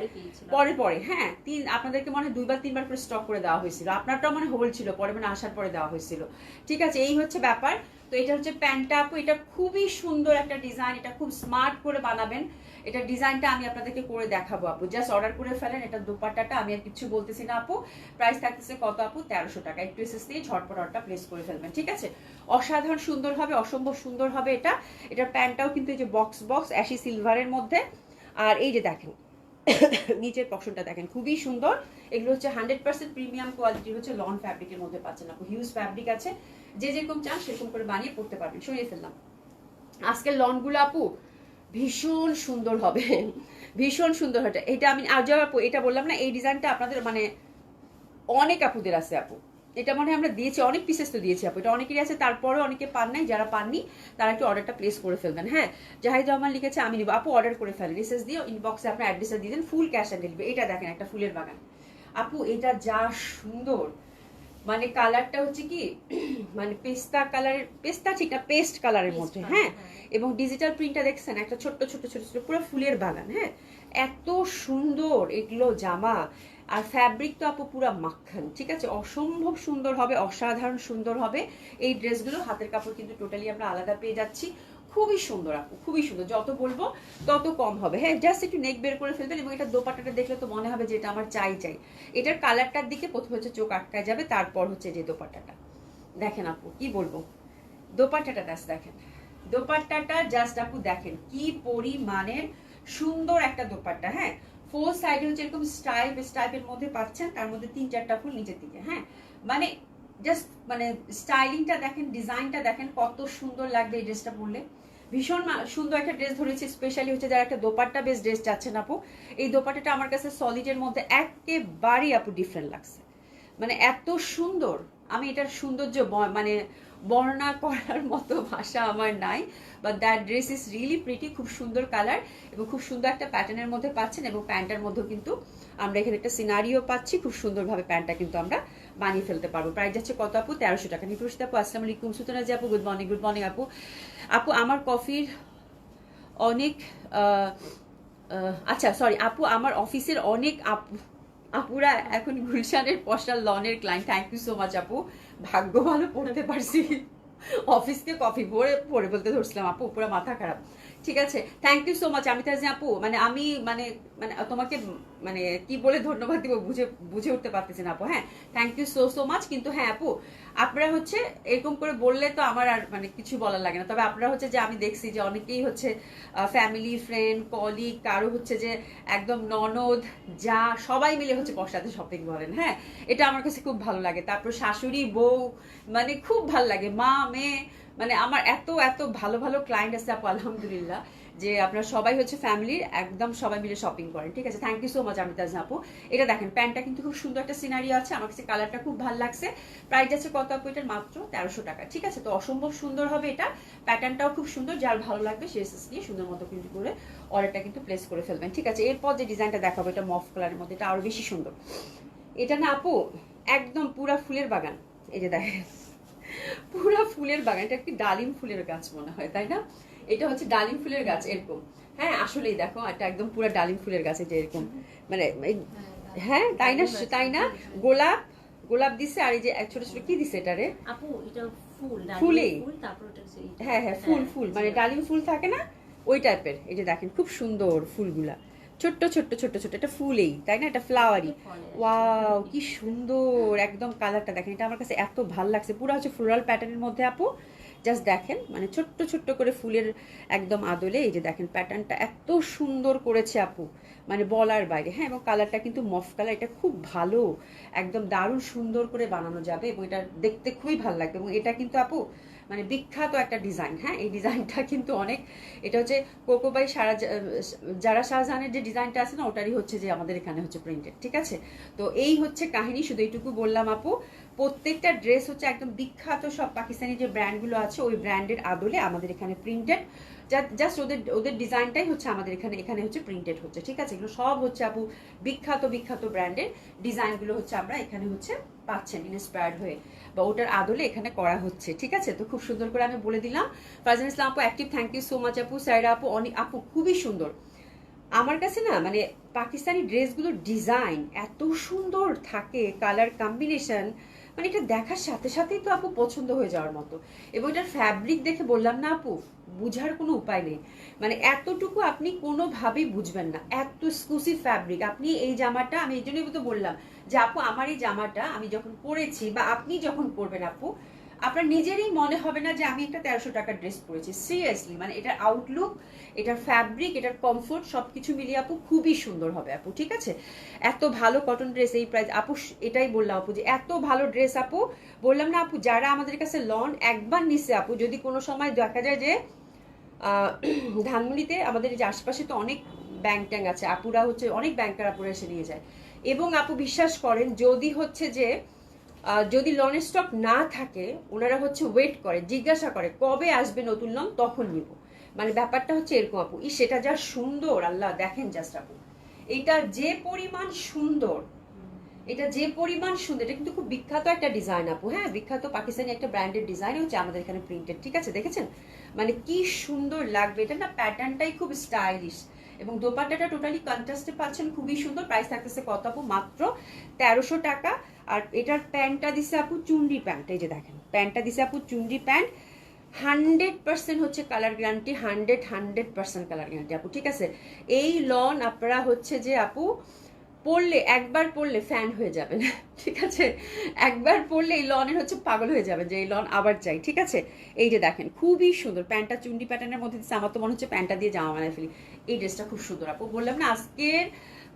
পরে পরে। হ্যাঁ আপনাদেরকে মনে হয় 2-3বার করে স্টক করে দেওয়া হয়েছিল, আপনারটাও মানে হোল্ড ছিল, পরে মানে আসার পরে দেওয়া হয়েছিল। ঠিক আছে, এই হচ্ছে ব্যাপার। তো এটা হচ্ছে প্যান্টটা আপু, এটা খুবই সুন্দর একটা ডিজাইন, এটা খুব স্মার্ট করে বানাবেন। এটা ডিজাইনটা আমি আপনাদেরকে করে দেখাবো আপু, জাস্ট অর্ডার করে ফেলেন। এটা দোপাট্টাটা আমি আর কিছু বলতেছি না আপু। প্রাইস থাকতেছে কত আপু? 1300 টাকা। একটু এসএস দিয়ে ঝটপট অর্ডারটা প্লেস করে ফেলবেন। ঠিক আছে, অসাধারণ সুন্দর হবে, অসম্ভব সুন্দর হবে এটা। এটার প্যান্টটাও কিন্তু এই যে বক্স বক্স অ্যাশি সিলভারের মধ্যে। আর এই যে দেখেন নিচের পশনটা দেখেন খুবই সুন্দর। এগুলো হচ্ছে 100% প্রিমিয়াম কোয়ালিটির হচ্ছে লন ফ্যাব্রিকের মধ্যে পাচ্ছেন আপু। হিউজ ফ্যাব্রিক আছে, যে যেরকম চান সেরকম করে বানিয়ে পড়তে পারবেন। সরিয়ে ফেললাম। আজকের লনগুলো আপু ভীষণ সুন্দর হবে, ভীষণ সুন্দর এটা। এটা আমি আজ আপু এটা বললাম না, এই ডিজাইনটা আপনাদের মানে অনেক আপুদের আছে আপু। এটা মনে হয় আমরা দিয়েছি, অনেক পিসেস তো দিয়েছি আপু, এটা অনেকেরই আছে, তারপরে অনেকে পান নাই। যারা পাননি তারা একটু অর্ডারটা প্লেস করে ফেলবেন। হ্যাঁ, জাহিদ রহমান লিখেছে আমি নিব। আপু অর্ডার করে ফেলেন, মেসেজ দিয়ে ইনবক্সে আপনার অ্যাড্রেসটা দিয়ে দেন, ফুল ক্যাশ অন ডেলিভারি। এটা দেখেন একটা ফুলের বাগান আপু, এটা যা সুন্দর, মানে কালারটা হচ্ছে কি মানে পেস্তা কালারের, পেস্তা ঠিক না, পেস্ট কালারের মধ্যে। হ্যাঁ, এবং ডিজিটাল প্রিন্টটা দেখছেন, একটা ছোট্ট ছোট্ট ছোট ছোট পুরো ফুলের বাগান। হ্যাঁ, এত সুন্দর এগুলো জামা, আর ফ্যাব্রিক তো আপু পুরা মাখন, ঠিক আছে, অসম্ভব সুন্দর হবে, অসাধারণ সুন্দর হবে এই ড্রেসগুলো। হাতের কাপড় কিন্তু টোটালি আমরা আলাদা পেয়ে যাচ্ছি, খুবই সুন্দর আপু, খুবই সুন্দর, যত বলবো তত কম হবে। হ্যাঁ, জাস্ট একটু নেক বের করে ফেলবেন, এবং এটা দোপাট্টাটা দেখলে তো মনে হবে যে এটা আমার চাই চাই। এটার কালারটার দিকে প্রথমে হচ্ছে চোখ আটকায় যাবে, তারপর হচ্ছে যে দোপাট্টাটা দেখেন আপু, কি বলবো, দোপাট্টাটা জাস্ট দেখেন, দোপাট্টাটা জাস্ট আপু দেখেন কি পরিমাণের সুন্দর একটা দোপাট্টা। হ্যাঁ, ফোর সাইডে হচ্ছে এরকম স্টাইপের মধ্যে পাচ্ছেন, তার মধ্যে 3-4টা ফুল নিচের দিকে। হ্যাঁ, মানে জাস্ট মানে স্টাইলিংটা দেখেন, ডিজাইনটা দেখেন, কত সুন্দর লাগবে এই ড্রেসটা পরলে। ভীষণ সুন্দর একটা ড্রেস ধরেছি, স্পেশালি হচ্ছে যারা একটা দোপাট্টা বেস ড্রেস চাচ্ছেন আপু। এই দোপাট্টাটা আমার কাছে সলিডের মধ্যে একেবারেই আপু ডিফারেন্ট লাগছে, মানে এত সুন্দর। আমি এটার সৌন্দর্য মানে বর্ণনা করার মতো ভাষা আমার নাই, but that dress is really pretty. খুব সুন্দর কালার এবং খুব সুন্দর একটা প্যাটার্নের মধ্যে পাচ্ছেন, এবং প্যান্টটার মধ্যেও কিন্তু আমরা এখানে একটা সিনারিও পাচ্ছি, খুব সুন্দরভাবে প্যান্টটা কিন্তু আমরা বানিয়ে ফেলতে পারবো। প্রাইস যাচ্ছে কত আপু? 1300 টাকা। নিপুষিত আপু আসসালামু আলাইকুম। সুতরাং যে আপু গুড মর্নিং, গুড মর্নিং আপু। আপু আমার কফির অনেক আচ্ছা সরি আপু, আমার অফিসের অনেক আপুরা এখন গুলশানের পশার লনের client. Thank you so much আপু, ভাগ্য ভালো পড়তে পারছি, অফিসকে কফি পরে বলতে ধরছিলাম আপু, পুরো মাথা খারাপ। ঠিক আছে, থ্যাংক ইউ সো মাচ আমি তাজি আপু। মানে আমি মানে মানে তোমাকে মানে কি বলে ধন্যবাদ দিব বুঝে উঠতে পারতেছি না আপু। হ্যাঁ, thank you so so much. কিন্তু হ্যাঁ আপু, আপনারা হচ্ছে এরকম করে বললে তো আমার আর মানে কিছু বলার লাগে না। তবে আপনারা হচ্ছে যে আমি দেখছি যে অনেকেই হচ্ছে ফ্যামিলি, ফ্রেন্ড, কলিগ, কারো হচ্ছে যে একদম ননদ, যা সবাই মিলে হচ্ছে পশ্চাতে শপিং করেন। হ্যাঁ, এটা আমার কাছে খুব ভালো লাগে। তারপর শাশুড়ি, বউ, মানে খুব ভালো লাগে, মা, মেয়ে, মানে আমার এত এত ভালো ভালো ক্লায়েন্ট আছে আপু, আলহামদুলিল্লাহ, যে আপনারা সবাই হচ্ছে ফ্যামিলির একদম সবাই মিলে শপিং করেন। ঠিক আছে, থ্যাংক ইউ সো মাচ আমি তাজ আপু। এটা দেখেন প্যান্টটা কিন্তু খুব সুন্দর একটা সিনারিও আছে, আমার কাছে কালারটা খুব ভালো লাগছে। প্রাইস আছে কত আপু? এটার মাত্র 1300 টাকা। ঠিক আছে, তো অসম্ভব সুন্দর হবে এটা, প্যাটার্নটাও খুব সুন্দর, যার ভালো লাগবে সে নিয়ে সুন্দর মতো কিন্তু করে অর্ডারটা কিন্তু প্লেস করে ফেলবেন। ঠিক আছে, এরপর যে ডিজাইনটা দেখাবো এটা মফ কালারের মধ্যে, এটা আরো বেশি সুন্দর। এটা না আপু একদম পুরা ফুলের বাগান, এই যে দেখেন পুরা ফুলের বাগান, এটা একটি ডালিম ফুলের গাছ মনে হয়, তাই না? এটা হচ্ছে ডালিম ফুলের গাছ এরকম। হ্যাঁ, আসলেই দেখো এটা একদম পুরো ডালিম ফুলের গাছ, এটা এরকম মানে হ্যাঁ, তাই না, তাই না? গোলাপ গোলাপ দিছে, আর এই যে ছোট ছোট কি দিছে এটারে আপু, এটা ফুল, ফুলেই, ফুল, তারপর এটা হ্যাঁ হ্যাঁ ফুল ফুল মানে ডালিম ফুল থাকে না ওই টাইপের। এই যে দেখেন খুব সুন্দর ফুলগুলা, ছোট্ট ছোট্ট ছোট্ট ছোট্ট, এটা ফুলেই তাই না, এটা ফ্লাওয়ারি। ওয়াও কি সুন্দর একদম কালারটা দেখেন, এটা আমার কাছে এত ভাল লাগছে, পুরো হচ্ছে ফ্লোরাল প্যাটার্নের মধ্যে আপু। জাস্ট দেখেন মানে ছোট্ট ছোট্ট করে ফুলের একদম আদলে, এই যে দেখেন প্যাটার্নটা এত সুন্দর করেছে আপু, মানে বলার বাইরে। হ্যাঁ, এবং কালারটা কিন্তু মফ কালার, এটা খুব ভালো, একদম দারুণ সুন্দর করে বানানো যাবে, এবং এটা দেখতে খুবই ভালো লাগবে। এবং এটা কিন্তু আপু মানে বিখ্যাত একটা ডিজাইন। হ্যাঁ, এই ডিজাইনটা কিন্তু অনেক, এটা হচ্ছে কোকোবাই যারা শাহজাহানের যে ডিজাইনটা আছে না, ওটারই হচ্ছে যে আমাদের এখানে হচ্ছে প্রিন্টেড। ঠিক আছে, তো এই হচ্ছে কাহিনী, শুধু এইটুকু বললাম আপু। প্রত্যেকটা ড্রেস হচ্ছে একদম বিখ্যাত সব পাকিস্তানি যে ব্র্যান্ডগুলো আছে ওই ব্র্যান্ডের আদলে আমাদের এখানে প্রিন্টেড, জাস্ট ওদের ডিজাইনটাই হচ্ছে আমাদের এখানে হচ্ছে প্রিন্টেড হচ্ছে। ঠিক আছে, এগুলো সব হচ্ছে আপু বিখ্যাত বিখ্যাত ব্র্যান্ডের ডিজাইনগুলো হচ্ছে আমরা এখানে হচ্ছে পাচ্ছেন ইন্সপায়ার্ড হয়ে, বা ওটার আদলে এখানে করা হচ্ছে। ঠিক আছে, তো খুব সুন্দর করে আমি বলে দিলাম। ফারজান ইসলাম আপু active, thank you so much আপু। সাইরা আপু অনেক আপু খুবই সুন্দর, আমার কাছে না মানে পাকিস্তানি ড্রেসগুলোর ডিজাইন এত সুন্দর থাকে, কালার কম্বিনেশন, মানে এটা দেখার সাথে সাথেই তো আপু পছন্দ হয়ে যাওয়ার মতো। এবং এটার ফ্যাব্রিক দেখে বললাম না আপু, বুঝার কোনো উপায় নেই, মানে এতটুকু আপনি কোনোভাবেই বুঝবেন না, এত এক্সক্লুসিভ ফ্যাব্রিক। আপনি এই জামাটা, আমি এই জন্যই তো বললাম যে আপু আমার এই জামাটা আমি যখন পরেছি বা আপনি যখন পরবেন আপু, আপনার নিজেরই মনে হবে না যে আমি একটা 1300 টাকার ড্রেস পরেছি। সিরিয়াসলি, মানে এটার আউটলুক, এটার ফ্যাব্রিক, এটার কমফোর্ট সবকিছু মিলিয়ে আপু খুবই সুন্দর হবে আপু। ঠিক আছে, এত ভালো কটন ড্রেস এই প্রাইস আপু, এটাই বললাম আপু যে এত ভালো ড্রেস আপু। বললাম না আপু, যারা আমাদের কাছে লন একবার নিছে আপু, যদি কোনো সময় দেখা যায় যে ধানমন্ডিতে আমাদের যে আশপাশে তো অনেক ব্যাংক ট্যাং আছে, আপুরা হচ্ছে অনেক ব্যাংকার আপুরা এসে নিয়ে যায়। এবং আপু বিশ্বাস করেন, যদি হচ্ছে যে যদি লনের স্টক না থাকে, ওনারা হচ্ছে ওয়েট করে, জিজ্ঞাসা করে কবে আসবে নতুন লন, তখন নিব। মানে ব্যাপারটা হচ্ছে এরকম আপু। সেটা যা সুন্দর, আল্লাহ দেখেন জাস্ট আপু, এটা যে পরিমাণ সুন্দর, এটা যে পরিমাণ সুন্দর, এটা কিন্তু খুব বিখ্যাত একটা ডিজাইন আপু। হ্যাঁ, বিখ্যাত পাকিস্তানি একটা ব্র্যান্ডের ডিজাইন হচ্ছে আমাদের এখানে প্রিন্টেড, ঠিক আছে? দেখেছেন মানে কি সুন্দর লাগবে এটা না, প্যাটার্নটাই খুব স্টাইলিশ। এবং দোপাট্টাটা টোটালি কন্ট্রাস্টে পাচ্ছেন, খুবই সুন্দর। প্রাইস থাকতেছে কত আপু? মাত্র 1300 টাকা। আর এটার প্যান্টটা দিছে আপু চুন্ডি প্যান্ট, এই যে দেখেন প্যান্টটা দিছে আপু চুন্ডি প্যান্ট। 100% হচ্ছে কালার গ্যারান্টি, 100% কালার গ্যারান্টি আপু, ঠিক আছে? এই লন আপনারা হচ্ছে যে আপু পড়লে, একবার পড়লে ফ্যান হয়ে যাবেন, ঠিক আছে? একবার পড়লে এই লনের হচ্ছে পাগল হয়ে যাবেন যে এই লন আবার চাই, ঠিক আছে? এই যে দেখেন খুবই সুন্দর প্যান্টটা, চুন্ডি প্যাটার্নের মধ্যে দিচ্ছে। আমার তো মনে হচ্ছে প্যান্টটা দিয়ে জামা বানায় ফেলি। এই ড্রেসটা খুব সুন্দর আপু, বললাম না আজকের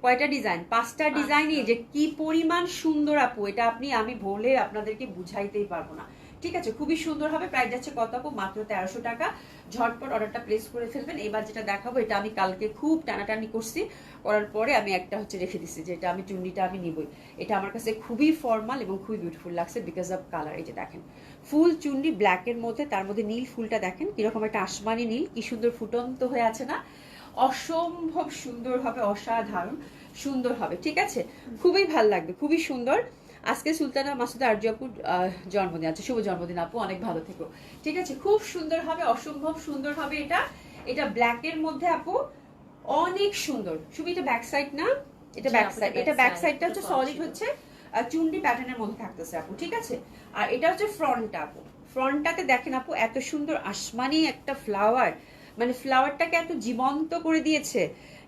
কয়টা ডিজাইন, 5টা ডিজাইনই যে কি পরিমাণ সুন্দর আপু, এটা আমি বলে আপনাদেরকে বুঝাইতেই পারবো না, ঠিক আছে? খুবই সুন্দর হবে। প্রাইস যাচ্ছে কত আপু? মাত্র 1300 টাকা। ঝটপট অর্ডারটা প্লেস করে ফেলবেন। এবার যেটা দেখাবো, এটা আমি কালকে খুব টানাটানি করছি, করার পরে আমি একটা হচ্ছে রেখে দিচ্ছি, যেটা আমি চুন্ডিটা আমি নিবই। এটা আমার কাছে খুবই ফর্মাল এবং খুবই বিউটিফুল লাগছে বিকজ অফ কালার। এই যে দেখেন ফুল চুন্ডি ব্ল্যাকের মধ্যে, তার মধ্যে নীল ফুলটা দেখেন কিরকম একটা আসমানি নীল, কি সুন্দর ফুটন্ত হয়ে আছে না? অসম্ভব সুন্দর হবে, অসাধারণ সুন্দর হবে, ঠিক আছে? খুবই ভাল লাগবে, খুবই সুন্দর। আজকে সুলতানা মাসুদা আরজু আপুর জন্মদিন আছে, শুভ জন্মদিন আপু, অনেক ভালো থেকো, ঠিক আছে? খুব সুন্দর হবে, অসম্ভব সুন্দর হবে। এটা ব্ল্যাকের মধ্যে আপু, অনেক সুন্দর। শুধু এটা ব্যাক সাইড না, এটা ব্যাক সাইড, এটা ব্যাক সাইডটা হচ্ছে সলিড হচ্ছে চুন্ডি প্যাটার্নের মধ্যে থাকতেছে আপু, ঠিক আছে? আর এটা হচ্ছে ফ্রন্টটা আপু। ফ্রন্টটাতে দেখেন আপু এত সুন্দর আসমানি একটা ফ্লাওয়ার, মানে ফ্লাওয়ারটাকে এত জীবন্ত করে দিয়েছে,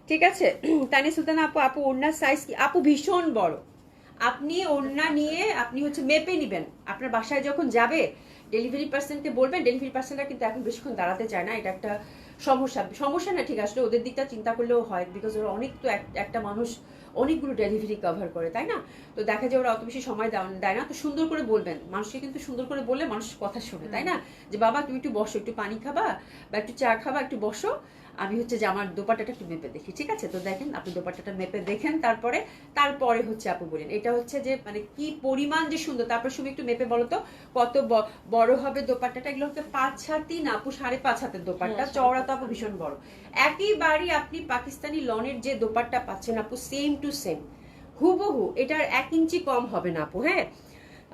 ঠিক আছে? তানি সুলতানা আপু ওড়নার সাইজ কি আপু? ভীষণ বড়। আপনি ওড়না নিয়ে আপনি হচ্ছে মেপে নিবেন, আপনার বাসায় যখন যাবে ডেলিভারি পার্সনকে বলবেন। ডেলিভারি পার্সনরা কিন্তু এখন বেশিক্ষণ দাঁড়াতে চায় না, এটা একটা সমস্যা না, ঠিক আসলে ওদের দিকটা চিন্তা করলেও হয়, বিকজ ওরা অনেক তো একটা মানুষ অনেকগুলো ডেলিভারি কভার করে, তাই না? তো দেখা যায় ওরা অত বেশি সময় দেয় না। তো সুন্দর করে বলবেন, মানুষকে কিন্তু সুন্দর করে বললে মানুষ কথা শোনে, তাই না? যে বাবা তুমি একটু বসো, একটু পানি খাবা বা একটু চা খাবা, একটু বসো, আমি হচ্ছে যে আমার দোপাট্টাটা একটু মেপে দেখি, ঠিক আছে? তো দেখেন আপনি দোপাট্টাটা মেপে দেখেন, তারপরে হচ্ছে আপু বলেন এটা হচ্ছে যে মানে কি পরিমাণ যে সুন্দর। তারপর শুধু একটু মেপে বলো তো কত বড় হবে দোপাট্টাটা। এগুলো হচ্ছে 5 হাতি না আপু, 5.5 হাতের দোপাট্টা, চওড়া তো আপু ভীষণ বড়। একইবারই আপনি পাকিস্তানি লনের যে দোপাট্টা পাচ্ছেন আপু, সেম টু সেম হুবহু, এটার 1 ইঞ্চি কম হবে না আপু। হ্যাঁ,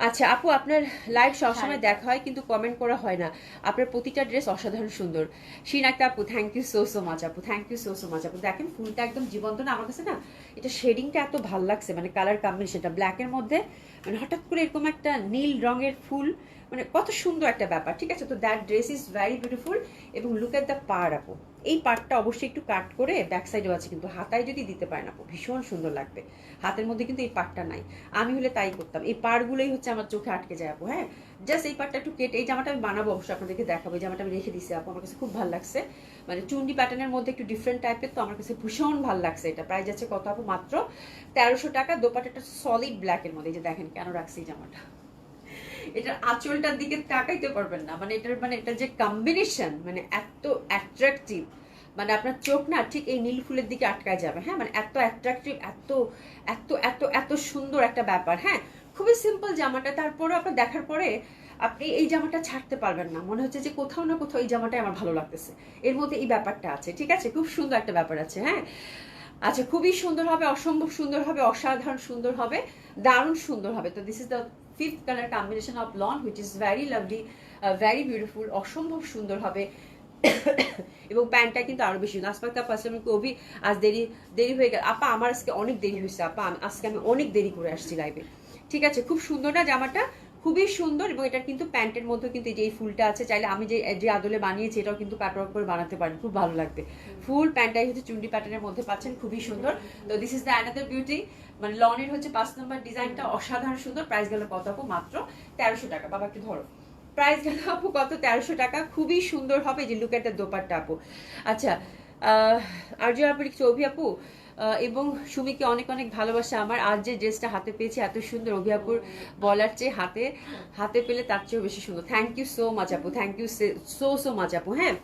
আচ্ছা আপু, আপনার লাইভ সবসময় দেখা হয় কিন্তু কমেন্ট করা হয় না, আপনার প্রতিটা ড্রেস অসাধারণ সুন্দর। শিন একটা আপু, থ্যাংক ইউ সো মাচ আপু, থ্যাংক ইউ সো মাচ আপু। দেখেন ফুলটা একদম জীবন্ত না? আমার কাছে না এটা শেডিংটা এত ভাল লাগছে, মানে কালার কম্বিনেশনটা ব্ল্যাকের মধ্যে, মানে হঠাৎ করে এরকম একটা নীল রঙের ফুল, মানে কত সুন্দর একটা ব্যাপার, ঠিক আছে? তো that dress is very beautiful. এবং লুক এট দ্য পার আপু, এই পার্টটা অবশ্যই একটু কাট করে ব্যাক সাইডেও আছে, কিন্তু হাতায় যদি দিতে পারেন আপু ভীষণ সুন্দর লাগবে। হাতের মধ্যে কিন্তু এই পার্টটা নাই, আমি হলে তাই করতাম। এই পাড়গুলোই হচ্ছে আমার চোখে আটকে যায় আপু। হ্যাঁ, জাস্ট এই পার্টটা একটু কেটে, এই জামাটা আমি বানাবো অবশ্যই, আপনাদেরকে দেখাবো। এই জামাটা আমি রেখে দিছি আপু, আমার কাছে খুব ভালো লাগছে, মানে চুন্ডি প্যাটার্নের মধ্যে একটু ডিফারেন্ট টাইপের, তো আমার কাছে ভীষণ ভালো লাগছে এটা। প্রাইস আছে কত আপু? মাত্র 1300 টাকা। দোপাট্টাটা সলিড ব্ল্যাকের মধ্যে, এই যে দেখেন কেন রাখছি এই জামাটা, এটার আঁচলটার দিকে তাকাইতে পারবেন না, মানে এটা যে কম্বিনেশন, মানে এত অ্যাট্রাকটিভ, মানে আপনার চোখ না ঠিক এই নীল ফুলের দিকে আটকায় যাবে। হ্যাঁ, মানে এত অ্যাট্রাকটিভ, এত এত এত এত সুন্দর একটা ব্যাপার। হ্যাঁ, খুবই সিম্পল জামাটা, তারপরেও আপনার দেখার পরে আপনি এই জামাটা ছাড়তে পারবেন না, মনে হচ্ছে যে কোথাও না কোথাও এই জামাটাই আমার ভালো লাগতেছে, এর মধ্যে এই ব্যাপারটা আছে, ঠিক আছে? খুব সুন্দর একটা ব্যাপার আছে। হ্যাঁ, আচ্ছা, খুবই সুন্দর হবে, অসম্ভব সুন্দর হবে, অসাধারণ সুন্দর হবে, দারুণ সুন্দর হবে। তো this is the 5th colour combination of loan which is very lovely, very beautiful, অসম্ভব সুন্দর হবে। এবং প্যান্টটা কিন্তু আরো বেশি। নাসপাক আপা আসলে কবি আজ দেরি হয়ে গেল আপা, আমার আজকে অনেক দেরি হয়েছে আপা, আজকে আমি অনেক দেরি করে আসছি লাইভে, ঠিক আছে? খুব সুন্দর না জামাটা? খুবই সুন্দর। এবং এটার কিন্তু প্যান্টের মধ্যে কিন্তু যে ফুলটা আছে, চাইলে আমি যে আদলে বানিয়েছি এটাও কিন্তু কাটওয়ার্ক করে বানাতে পারেন, খুব ভালো লাগবে। ফুল প্যান্টটাই হচ্ছে চুন্ডি প্যাটার্নের মধ্যে পাচ্ছেন, খুবই সুন্দর। তো this is the another beauty, মানে লনের হচ্ছে 5 নম্বর ডিজাইনটা অসাধারণ সুন্দর। প্রাইস গেল কত আপু? মাত্র 1300 টাকা। বাবা একটু ধরো, প্রাইস গেল আপু কত? 1300 টাকা। খুবই সুন্দর হবে, যে লুক এট দ্য দোপাট্টা আপু। আচ্ছা, আরজু আপু, অভি আপু এবং সুমিকে অনেক অনেক ভালোবাসা আমার। আজ যে ড্রেসটা হাতে পেয়েছি এত সুন্দর, অভি আপুর বলার চেয়ে হাতে পেলে তার চেয়েও বেশি সুন্দর। থ্যাংক ইউ সো মাচ আপু, থ্যাংক ইউ সো মাচ আপু। হ্যাঁ,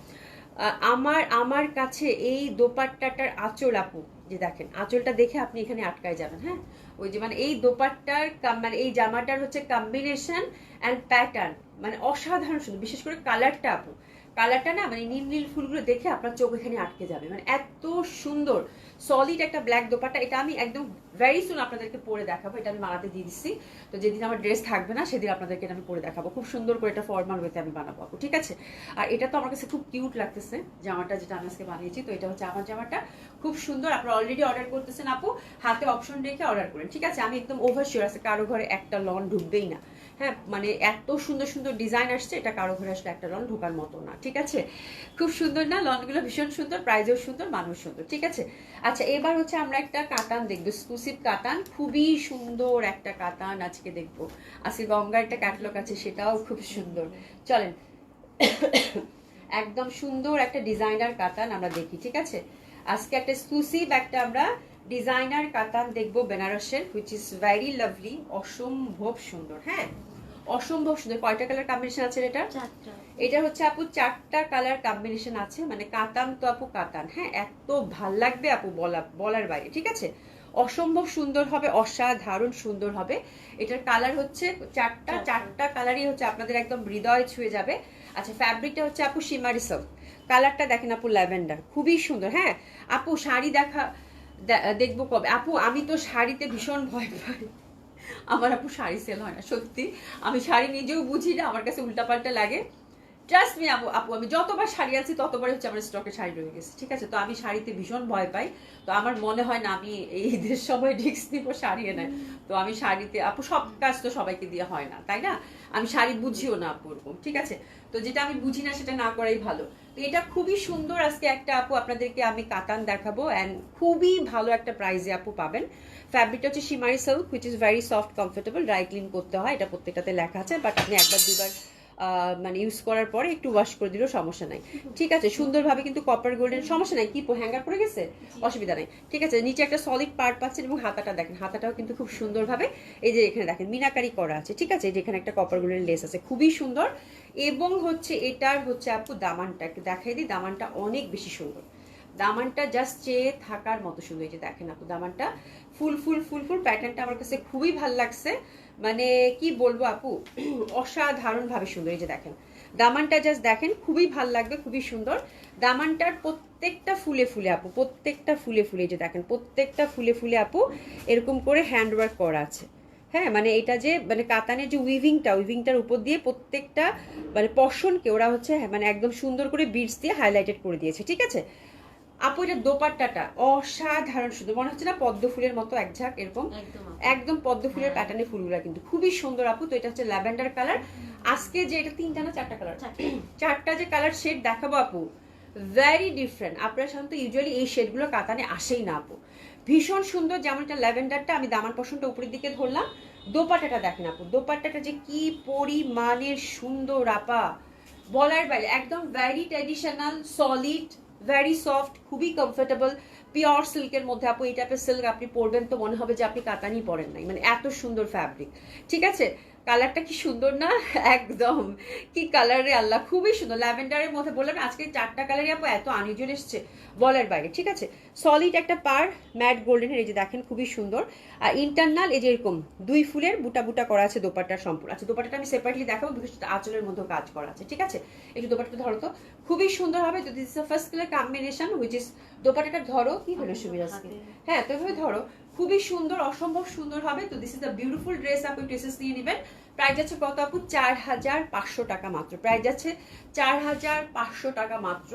আমার আমার কাছে এই দোপাট্টাটার আঁচল আপু, যে দেখেন আঁচলটা দেখে আপনি এখানে আটকায় যাবেন। হ্যাঁ, ওই যে মানে এই দোপাট্টার মানে এই জামাটার হচ্ছে কম্বিনেশন অ্যান্ড প্যাটার্ন মানে অসাধারণ সুন্দর, বিশেষ করে কালারটা আপু, কালারটা না মানে নীল নীল ফুলগুলো দেখে আপনার চোখ এখানে আটকে যাবে, মানে এত সুন্দর সলিড একটা ব্ল্যাক দোপাট্টা। এটা আমি একদম ভেরি সুন আপনাদেরকে পরে দেখাবো, এটা আমি বানাতে দিয়ে দিচ্ছি। তো যেদিন আমার ড্রেস থাকবে না সেদিন আপনাদেরকে এটা আমি পরে দেখাবো, খুব সুন্দর করে এটা ফর্মাল ওয়েতে আমি বানাবো আপু, ঠিক আছে। আর এটা তো আমার কাছে খুব কিউট লাগতেছে জামাটা, যেটা আমি আজকে বানিয়েছি। তো এটা হচ্ছে আমার জামাটা, খুব সুন্দর। আপনারা অলরেডি অর্ডার করতেছেন আপু, হাতে অপশন রেখে অর্ডার করেন, ঠিক আছে। আমি একদম ওভার শিওর আছে কারো ঘরে একটা লন ঢুকবেই না। হ্যাঁ, মানে এত সুন্দর সুন্দর ডিজাইন আসছে, এটা কারো ঘরে আসলে একটা লন ঢোকার মতো না, ঠিক আছে। খুব সুন্দর না লনগুলো, ভীষণ সুন্দর, প্রাইজও সুন্দর, মানুষ সুন্দর, ঠিক আছে। আচ্ছা, এবার হচ্ছে আমরা একটা কাতান দেখবো, এক্সক্লুসিভ কাতান, খুবই সুন্দর একটা কাতান আজকে দেখবো। আজকে গঙ্গার একটা ক্যাটলগ আছে, সেটাও খুব সুন্দর। চলেন একদম সুন্দর একটা ডিজাইনার কাতান আমরা দেখি, ঠিক আছে। আজকে একটা এক্সক্লুসিভ একটা আমরা ডিজাইনার কাতান দেখবো বেনারসের, হুইচ ইজ ভেরি লাভলি, অসম্ভব সুন্দর। হ্যাঁ, অসম্ভব সুন্দর। কয়টা কালার কম্বিনেশন আছে এটা? এটা হচ্ছে আপু 4টা কালার কম্বিনেশন আছে, মানে কাতান তো আপু কাতান। হ্যাঁ, এত ভাল লাগবে আপু বলার বাইরে, ঠিক আছে। অসম্ভব সুন্দর হবে, অসাধারণ সুন্দর হবে। এটার কালার হচ্ছে 4টা কালারই হচ্ছে আপনাদের একদম হৃদয় ছুঁয়ে যাবে। আচ্ছা, ফ্যাব্রিকটা হচ্ছে আপু শিমারি সিল্ক, কালারটা দেখেন আপু ল্যাভেন্ডার, খুবই সুন্দর। হ্যাঁ আপু, শাড়ি দেখবো কবে আপু? আমি তো শাড়িতে ভীষণ ভয় পাই, আমার আপু শাড়ি সেল হয় না সত্যি। আমি শাড়ি নিজেও বুঝি না, আমার কাছে উল্টাপাল্টা লাগে। ট্রাস্ট মি আপু, আমি যতবার শাড়ি আনছি ততবার হচ্ছে আমার স্টকে শাড়ি রয়ে গেছে, ঠিক আছে। তো আমি শাড়িতে ভীষণ ভয় পাই, তো আমার মনে হয় না আমি এই ঈদের সময় রিস্ক নিব শাড়ি এনে। তো আমি শাড়িতে আপু, সব কাজ তো সবাইকে দিয়ে হয় না, তাই না। আমি শাড়ি বুঝিও না আপু ওরকম, ঠিক আছে। তো যেটা আমি বুঝি না সেটা না করাই ভালো। তো এটা খুবই সুন্দর। আজকে একটা আপু আপনাদেরকে আমি কাতান দেখাবো, অ্যান্ড খুবই ভালো একটা প্রাইসে আপু পাবেন। ফ্যাব্রিকটা হচ্ছে শিমারি silk, which is very soft, comfortable, dry clean করতে হয়, এটা প্রত্যেকটাতে লেখা আছে। বাট আপনি একবার দুবার মানে ইউজ করার পরে একটু ওয়াশ করে দিলেও সমস্যা নাই, ঠিক আছে। সুন্দরভাবে কিন্তু কপার গোল্ডেন, সমস্যা নাই। কি হ্যাঙ্গার পড়ে গেছে, অসুবিধা নাই, ঠিক আছে। নিচে একটা সলিড পার্ট পাচ্ছেন, এবং হাতাটা দেখেন, হাতাটাও কিন্তু খুব সুন্দরভাবে এই যে এখানে দেখেন মিনাকারি করা আছে, ঠিক আছে। যেখানে একটা কপার গোল্ডেন লেস আছে, খুবই সুন্দর। এবং হচ্ছে এটার হচ্ছে আপু দামানটা একটু দেখাই দিই, দামানটা অনেক বেশি সুন্দর। দামানটা জাস্ট চেয়ে থাকার মতো সুন্দর। এই যে দেখেন আপু দামানটা ফুল ফুল ফুল ফুল প্যাটার্নটা আমার কাছে খুবই ভালো লাগছে, মানে কি বলবো আপু, অসাধারণ ভাবে সুন্দর। এই যে দেখেন দামানটা জাস্ট দেখেন, খুবই ভাল লাগবে, খুবই সুন্দর। দামানটার প্রত্যেকটা ফুলে ফুলে আপু, প্রত্যেকটা ফুলে ফুলে, এই যে দেখেন প্রত্যেকটা ফুলে ফুলে আপু এরকম করে হ্যান্ডওয়ার্ক করা আছে। হ্যাঁ, মানে এটা যে মানে কাতানের যে উইভিংটার উপর দিয়ে প্রত্যেকটা মানে পশনকে ওরা হচ্ছে মানে একদম সুন্দর করে বিটস দিয়ে হাইলাইটেড করে দিয়েছে, ঠিক আছে। আপু এটা দোপাট্টাটা অসাধারণ সুন্দর, মনে হচ্ছে না পদ্ম ফুলের মতো একঝাক এরকম, একদম পদ্ম ফুলের প্যাটার্নে ফুলগুলা কিন্তু খুবই সুন্দর আপু। তো এটা হচ্ছে ল্যাভেন্ডার কালার। আজকে যে এটা 3টা না 4টা কালার, 4টা যে কালার শেড দেখাবো আপু, ভেরি ডিফারেন্ট। আপনারা সাধারণত ইউজুয়ালি এই শেডগুলো কাতানে আসেই না আপু, ভীষণ সুন্দর। যেমন এটা ল্যাভেন্ডারটা আমি দামান পশনটা উপরের দিকে ধরলাম, দোপাট্টাটা দেখেন আপু, দোপাট্টাটা যে কি পরিমাণের সুন্দর আপা, বলার বাইরে। একদম very traditional, solid, very soft, খুবই কমফোর্টেবল, পিওর সিল্কের মধ্যে আপু। এই টাইপের সিল্ক আপনি পরবেন তো মনে হবে যে আপনি কাতানি পরেন নাই, মানে এত সুন্দর ফ্যাব্রিক, ঠিক আছে। কালারটা কি সুন্দর না, একদম কি কালারে আল্লাহ, খুবই সুন্দর। ল্যাভেন্ডারের মধ্যে বললাম আজকে 4টা কালারই আপু এত আনইউজুয়াল এসছে বলার বাইরে, ঠিক আছে। সলিড একটা পার ম্যাট গোল্ডেনের, এই যে দেখেন খুবই সুন্দর। আর ইন্টারনাল এই যে এরকম 2 ফুলের বুটা বুটা করা আছে দোপাট্টার সম্পূর্ণ। আচ্ছা, দোপাট্টাটা আমি সেপারেটলি দেখাবো, বিকজ আঁচলের মধ্যেও কাজ করা আছে, ঠিক আছে। একটু দোপাট্টাটা ধরো তো, খুবই সুন্দর হবে। তো this is first colour combination, which is দোপাট্টাটা ধরো, কি হলো সুবিধা আজকে, হ্যাঁ তো এভাবে ধরো, খুবই সুন্দর, অসম্ভব সুন্দর হবে। তো this is the beautiful dress আপু, ড্রেসেস নিয়ে নেবেন। প্রাইস যাচ্ছে কত আপু? 4500 টাকা মাত্র, প্রাইস যাচ্ছে 4500 টাকা মাত্র।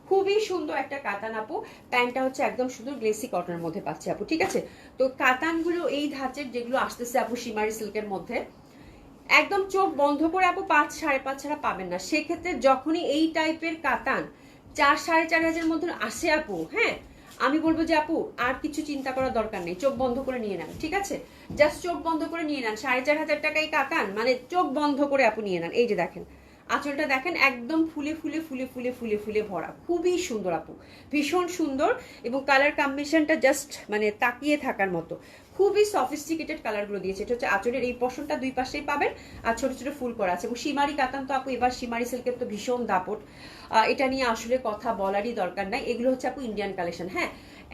খুবই সুন্দর একটা কাতান আপু, প্যান্টটা হচ্ছে একদম সুন্দর গ্লেসি কটনের মধ্যে পাচ্ছে আপু, ঠিক আছে। তো কাতানগুলো এই ধাঁচের যেগুলো আসতেছে আপু শিমারি সিল্কের মধ্যে, একদম চোখ বন্ধ করে আপু 5 5.5 ছাড়া পাবেন না। সেক্ষেত্রে যখনই এই টাইপের কাতান 4 4.5 মধ্যে আসে আপু, হ্যাঁ আমি বলবো যে আপু আর কিছু চিন্তা করার দরকার নেই, চোখ বন্ধ করে নিয়ে নেন, ঠিক আছে। জাস্ট চোখ বন্ধ করে নিয়ে নেন, 4500 টাকায় কাতান, মানে চোখ বন্ধ করে আপু নিয়ে নেন। এই যে দেখেন আঁচলটা দেখেন একদম ফুলে ফুলে ফুলে ফুলে ফুলে ফুলে ভরা, খুবই সুন্দর আপু, ভীষণ সুন্দর। এবং কালার কম্বিনেশনটা জাস্ট মানে তাকিয়ে থাকার মতো, খুবই সফিস্টিকেটেড কালারগুলো দিয়েছে। এটা হচ্ছে আঁচলের এই পশনটা দুই পাশেই পাবেন, আর ছোট ছোট ফুল করা আছে। এবং শিমারি কাতান তো আপু এবার শিমারি সিল্কের তো ভীষণ দাপট, এটা নিয়ে আসলে কথা বলারই দরকার নাই। এগুলো হচ্ছে আপু ইন্ডিয়ান কালেকশন। হ্যাঁ,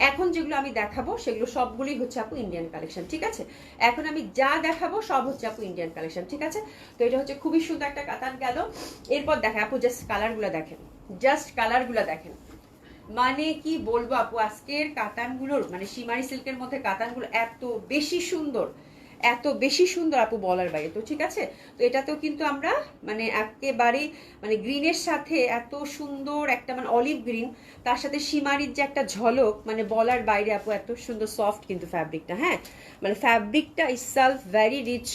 এখন যেগুলো আমি দেখাবো সেগুলো সবগুলোই হচ্ছে আপু ইন্ডিয়ান কালেকশন, ঠিক আছে? এখন আমি যা দেখাবো সব হচ্ছে আপু ইন্ডিয়ান কালেকশন, ঠিক আছে? তো এটা হচ্ছে খুবই সুন্দর একটা কাতান গেল। এরপর দেখেন আপু, জাস্ট কালারগুলো দেখেন, জাস্ট কালারগুলো দেখেন, মানে কি বলবো আপু, আজকের কাতানগুলোর মানে শিমারি সিল্কের মধ্যে কাতানগুলো এত বেশি সুন্দর, এত বেশি সুন্দর আপু বলার বাইরে। তো ঠিক আছে, তো এটাতেও কিন্তু আমরা মানে একেবারেই মানে গ্রিনের সাথে এত সুন্দর একটা মানে অলিভ গ্রিন, তার সাথে শিমারির যে একটা ঝলক, মানে বলার বাইরে আপু, এত সুন্দর সফট কিন্তু ফ্যাব্রিকটা। হ্যাঁ, মানে ফ্যাব্রিকটা itself very rich,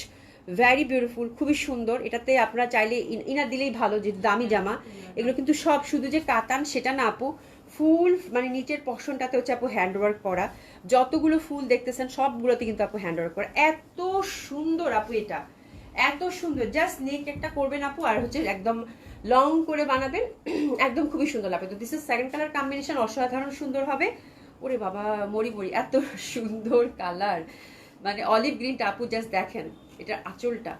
very beautiful, খুবই সুন্দর। এটাতে আপনারা চাইলে ইনার দিলেই ভালো, যে দামি জামা এগুলো কিন্তু সব শুধু যে কাতান সেটা না আপু, ফুল মানে নিচের পশনটাতে হচ্ছে আপু হ্যান্ড ওয়ার্ক করা, যতগুলো ফুল দেখতেছেন সবগুলোতে কিন্তু আপু হ্যান্ড ওয়ার্ক করা, এত সুন্দর আপু, এটা এত সুন্দর। জাস্ট নেক একটা করবেন আপু, আর হচ্ছে একদম লং করে বানাবেন, একদম খুবই সুন্দর লাগবে। তো this is second colour combination, অসাধারণ সুন্দর হবে। ওরে বাবা, মরি মরি, এত সুন্দর কালার, মানে অলিভ গ্রিনটা আপু জাস্ট দেখেন, এটার আঁচলটা